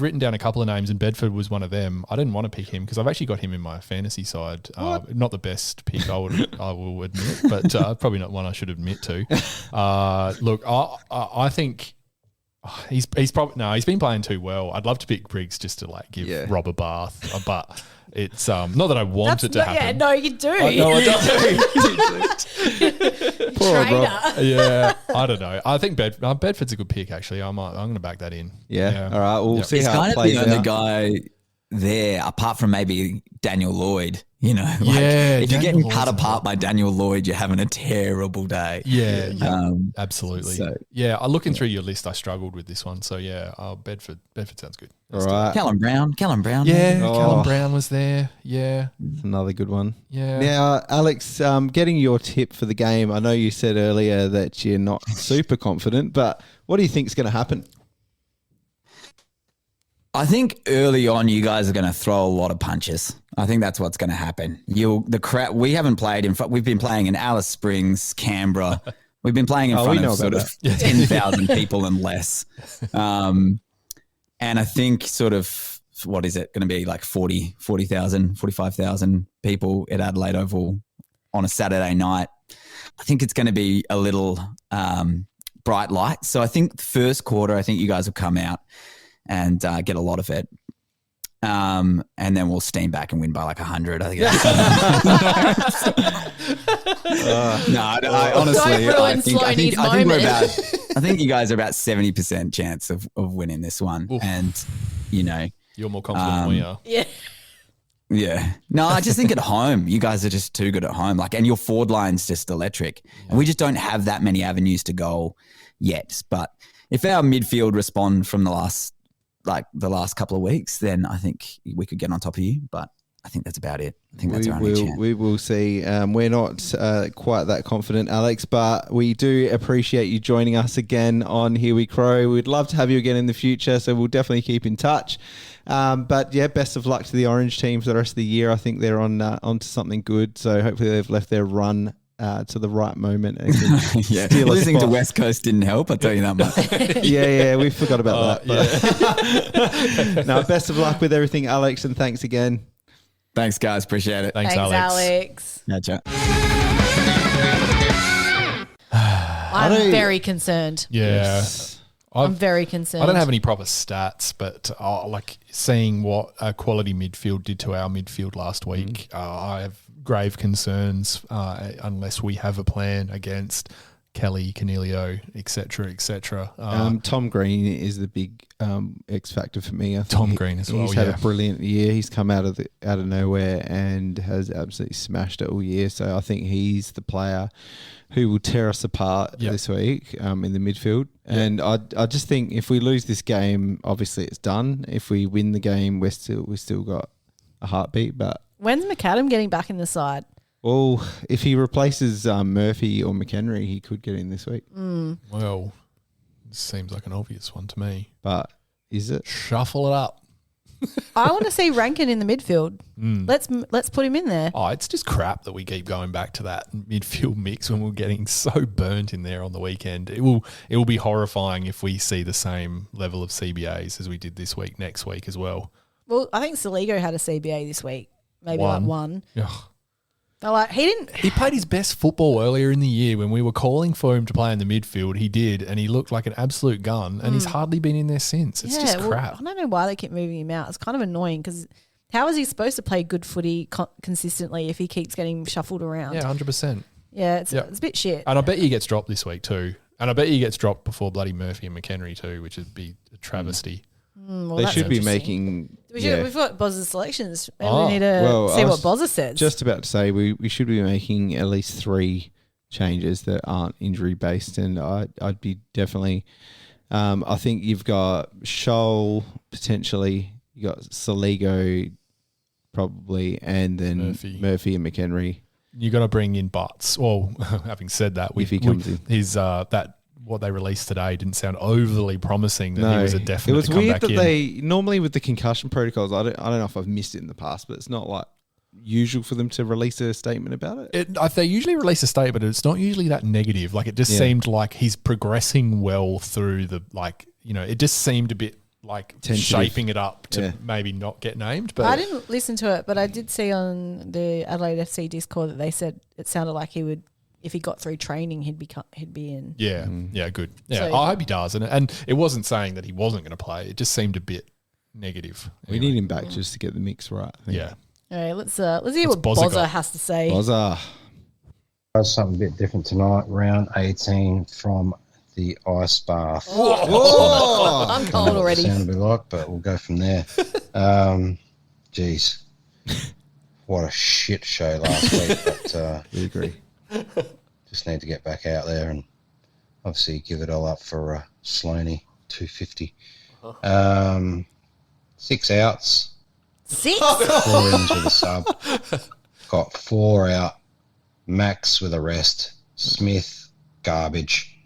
written down a couple of names and Bedford was one of them. I didn't want to pick him because I've actually got him in my fantasy side. Not the best pick, I will admit, but probably not one I should admit to. Look, I think he's been playing too well. I'd love to pick Briggs just to like give Rob a bath, but it's not that I want it to happen. Yeah, no, you do. I Poor Rob. Yeah, I don't know. I think Bedford's a good pick. Actually, I'm going to back that in. Yeah. All right. We'll see how it plays out. He's kind of the only guy there, apart from maybe Daniel Lloyd. You know, if you're getting cut apart by Daniel Lloyd, you're having a terrible day. Yeah, absolutely. Looking through your list, I struggled with this one. So Bedford sounds good. All right. Callum Brown. Yeah, Callum Brown was there. Yeah. Another good one. Yeah. Now, Alex, getting your tip for the game, I know you said earlier that you're not super confident, but what do you think is going to happen? I think early on you guys are going to throw a lot of punches. I think that's what's going to happen. We haven't played we've been playing in Alice Springs, Canberra. We've been playing in front of sort of 10,000 people and less. And I think sort of, what is it going to be, like 40,000, 45,000 people at Adelaide Oval on a Saturday night. I think it's going to be a little bright light. So I think the first quarter, I think you guys will come out and get a lot of it. And then we'll steam back and win by like 100. I think. Honestly, I think you guys are about 70% chance of winning this one. Oof. And, you know. You're more confident than we are. Yeah. Yeah. No, I just think at home, you guys are just too good at home. And your forward line's just electric. And we just don't have that many avenues to goal yet. But if our midfield respond from the last couple of weeks, then I think we could get on top of you. But I think that's about it. I think that's our only chance. We will see. We're not quite that confident, Alex, but we do appreciate you joining us again on Here We Crow. We'd love to have you again in the future, so we'll definitely keep in touch. But yeah, best of luck to the Orange team for the rest of the year. I think they're onto something good, so hopefully they've left their run to the right moment. And yeah, losing to West Coast didn't help, I'll tell you that much. yeah, we forgot about that. But no, best of luck with everything, Alex, and thanks again. Thanks, guys. Appreciate it. Thanks Alex. Gotcha. I'm very concerned. Yeah. Yes. I'm very concerned. I don't have any proper stats, but seeing what a quality midfield did to our midfield last week, I have grave concerns unless we have a plan against Kelly, Canelio, etc., etc. Tom Green is the big X factor for me. Tom Green as well. He's had a brilliant year. He's come out of nowhere and has absolutely smashed it all year. So I think he's the player who will tear us apart this week in the midfield. And I just think if we lose this game, obviously it's done. If we win the game, we still got a heartbeat. But when's McAdam getting back in the side? Well, if he replaces Murphy or McHenry, he could get in this week. Well, it seems like an obvious one to me. But is it? Shuffle it up. I want to see Rankin in the midfield. Let's put him in there. Oh, it's just crap that we keep going back to that midfield mix when we're getting so burnt in there on the weekend. It will be horrifying if we see the same level of CBAs as we did this week, next week as well. Well, I think Saligo had a CBA this week. Maybe one. Ugh. He played his best football earlier in the year when we were calling for him to play in the midfield. He did, and he looked like an absolute gun, and he's hardly been in there since. It's just crap. I don't know why they keep moving him out. It's kind of annoying because how is he supposed to play good footy consistently if he keeps getting shuffled around? Yeah, 100%. Yeah, it's a bit shit. And I bet he gets dropped this week too. And I bet he gets dropped before bloody Murphy and McHenry too, which would be a travesty. Well, they should be making... We've got Bozza's selections. Maybe we need to see what Bozza says. Just about to say we should be making at least 3 changes that aren't injury based, and I'd be definitely. I think you've got Scholl potentially, you got Saligo probably, and then Murphy and McHenry. You got to bring in Butts. Well, having said that, if he comes in, his what they released today didn't sound overly promising that he was a definite. It was to come weird back that in. they normally with the concussion protocols. I don't know if I've missed it in the past, but it's not like usual for them to release a statement about it. They usually release a statement, but it's not usually that negative. Like it just seemed like he's progressing well through the it just seemed a bit like shaping it up to maybe not get named. But I didn't listen to it, but I did see on the Adelaide FC Discord that they said it sounded like he would. If he got through training, he'd be in. Yeah, good. Yeah, so, I hope he does. And it wasn't saying that he wasn't going to play. It just seemed a bit negative. We need him back just to get the mix right. I think. Yeah. All right, let's hear what Bozza has to say. Bozza. Something a bit different tonight. Round 18 from the ice bath. Whoa. I'm cold already. Sound a bit like, but we'll go from there. Geez, what a shit show last week. But we agree. Just need to get back out there and obviously give it all up for Sloaney 250. 6 outs. 6? 4 ins with a sub. Got 4 out. Max with a rest. Smith, garbage.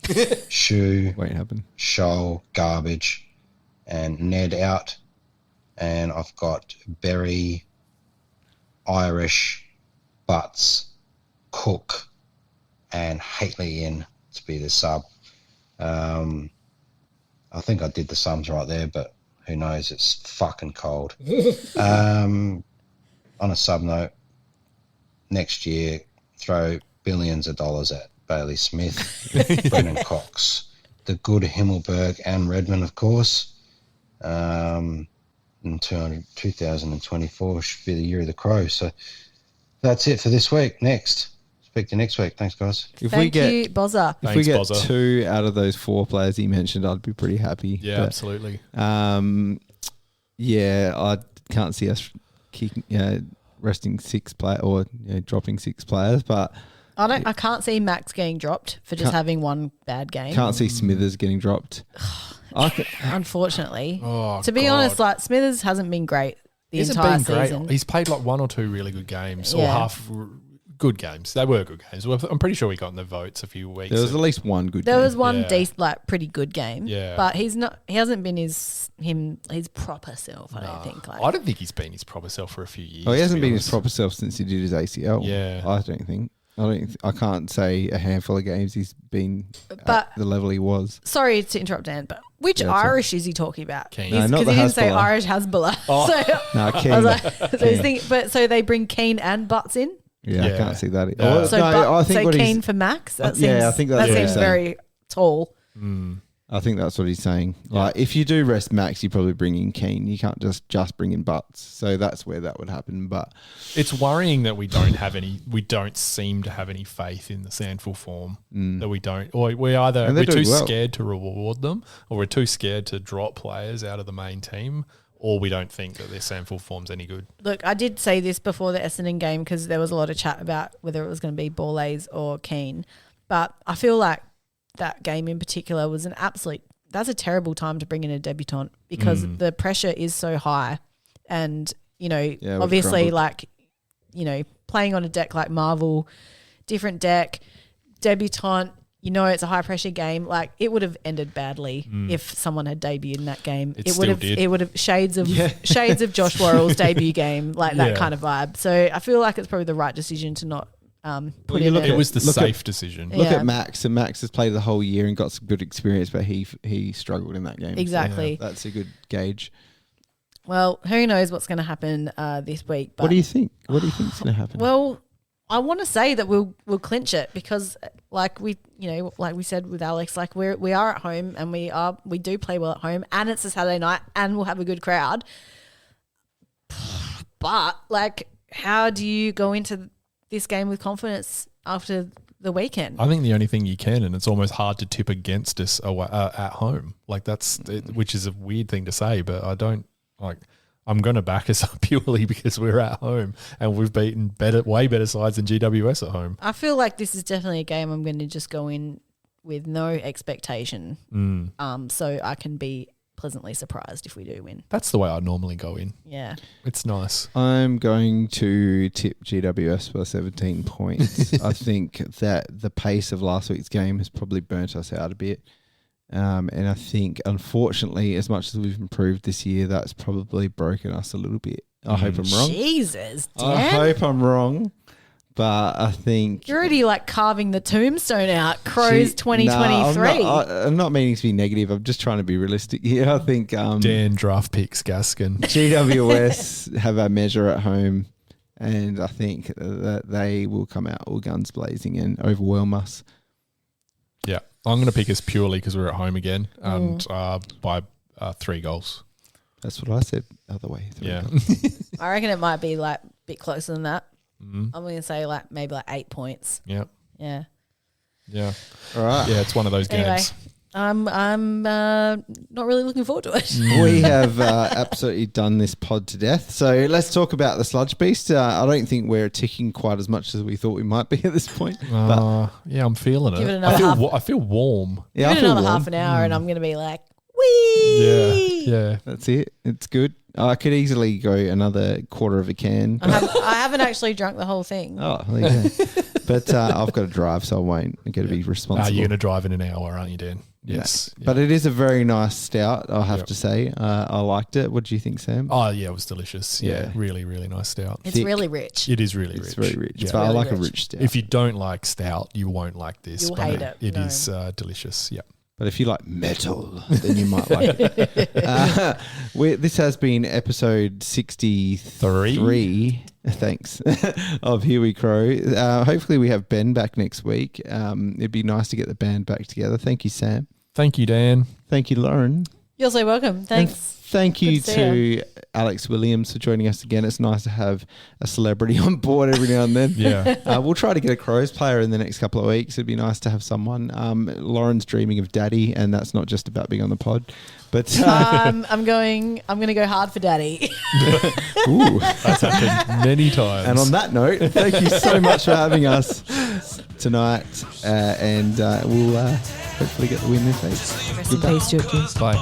Shoe, won't happen. Shoal, garbage. And Ned out. And I've got Berry, Irish, Butts, Cook, and Haitley in to be the sub. I think I did the sums right there, but who knows? It's fucking cold. On a sub note, next year, throw billions of dollars at Bailey Smith, Brennan Cox, the good Himmelberg and Redmond, of course. In 2024 should be the year of the Crow. So that's it for this week. Next. Speak to you next week. Thanks, guys. Thank you, Bozza. If we get 2 out of those 4 players he mentioned, I'd be pretty happy. Yeah, absolutely. I can't see us kicking, resting 6 players or dropping 6 players, but I can't see Max getting dropped for just having one bad game. Can't see Smithers getting dropped. Unfortunately. To be God. honest, like Smithers hasn't been great the entire season. He's played like 1 or 2 really good games or half good games. They were good games. I'm pretty sure we got in the votes a few weeks. There was at least one good game. There was one decent, pretty good game. Yeah. But he hasn't been his proper self, I don't think. I don't think he's been his proper self for a few years. Oh, he hasn't been his proper self since he did his ACL. Yeah. I don't think. I can't say a handful of games he's been at the level he was. Sorry to interrupt, Dan, but which Irish is he talking about? No, not because the he didn't say Hasbulla. Irish Hasbulla. Keane. I was like, so they bring Keane and Butts in? Yeah, I can't see that. I think so Keane for Max? That seems, I think that seems very tall. I think that's what he's saying. Like, if you do rest Max, you probably bring in Keane. You can't just bring in Butts. So that's where that would happen. But it's worrying that we don't seem to have any faith in the Sandful form. That we don't, or we're too scared to reward them, or we're too scared to drop players out of the main team, or we don't think that their Sandful form's any good. Look, I did say this before the Essendon game because there was a lot of chat about whether it was going to be Borlase or Keane. But I feel like that game in particular was that's a terrible time to bring in a debutant because the pressure is so high. And, obviously playing on a deck like Marvel, different deck, debutant, it's a high pressure game. Like it would have ended badly if someone had debuted in that game. It would have shades of Josh Worrell's debut game, like that kind of vibe. So I feel like it's probably the right decision to not it was the safe decision. Look at Max, and Max has played the whole year and got some good experience, but he struggled in that game. Exactly. So that's a good gauge. Well, who knows what's going to happen this week? But what do you think? What do you think is going to happen? Well, I want to say that we'll clinch it because, like we said with Alex, like we are at home and we do play well at home, and it's a Saturday night, and we'll have a good crowd. But how do you go into this game with confidence after the weekend? I think the only thing you can, and it's almost hard to tip against us at home. Which is a weird thing to say, but I don't I'm going to back us up purely because we're at home and we've beaten way better sides than GWS at home. I feel like this is definitely a game I'm going to just go in with no expectation. So I can be pleasantly surprised if we do win. That's the way I normally go in. Yeah. It's nice. I'm going to tip GWS for 17 points. I think that the pace of last week's game has probably burnt us out a bit. And I think, unfortunately, as much as we've improved this year, that's probably broken us a little bit. I hope I'm wrong. Jesus, Dan. I hope I'm wrong. But I think you're already carving the tombstone out. Crows 2023. I'm not meaning to be negative. I'm just trying to be realistic here. I think Dan draft picks Gaskin. GWS have our measure at home, and I think that they will come out all guns blazing and overwhelm us. Yeah, I'm going to pick us purely because we're at home again, and by 3 goals. That's what I said. Other way. Yeah, I reckon it might be a bit closer than that. I'm going to say maybe 8 points. Yeah. Yeah. Yeah. All right. Yeah, it's one of those games. I'm not really looking forward to it. We have absolutely done this pod to death. So let's talk about the Sludge Beast. I don't think we're ticking quite as much as we thought we might be at this point. Yeah, I'm feeling Give it. it another I feel warm. Yeah, give it another half an hour and I'm going to be like, wee! Yeah. That's it. It's good. I could easily go another quarter of a can. I haven't actually drunk the whole thing. Oh, there you go. But I've got to drive, so I won't. I'm going to be responsible. You're going to drive in an hour, aren't you, Dan? Yes. Yeah. But it is a very nice stout, I'll have to say. I liked it. What do you think, Sam? Oh, yeah, it was delicious. Yeah, really, really nice stout. It's really rich. It is really rich. It's very rich. Yeah. But really I like rich. a rich stout. If you don't like stout, you won't like this. You'll hate it. It is delicious. Yeah. But if you like metal, then you might like it. This has been episode 63. Thanks. Of Here We Crow. Hopefully we have Ben back next week. It'd be nice to get the band back together. Thank you, Sam. Thank you, Dan. Thank you, Lauren. You're so welcome. Thanks. And thank you to Alex Williams for joining us again. It's nice to have a celebrity on board every now and then. Yeah. We'll try to get a Crows player in the next couple of weeks. It'd be nice to have someone. Lauren's dreaming of Daddy, and that's not just about being on the pod. But I'm going to go hard for Daddy. Ooh. That's happened many times. And on that note, thank you so much for having us tonight, and we'll hopefully get the win this week. Rest in peace, Stuart. Bye.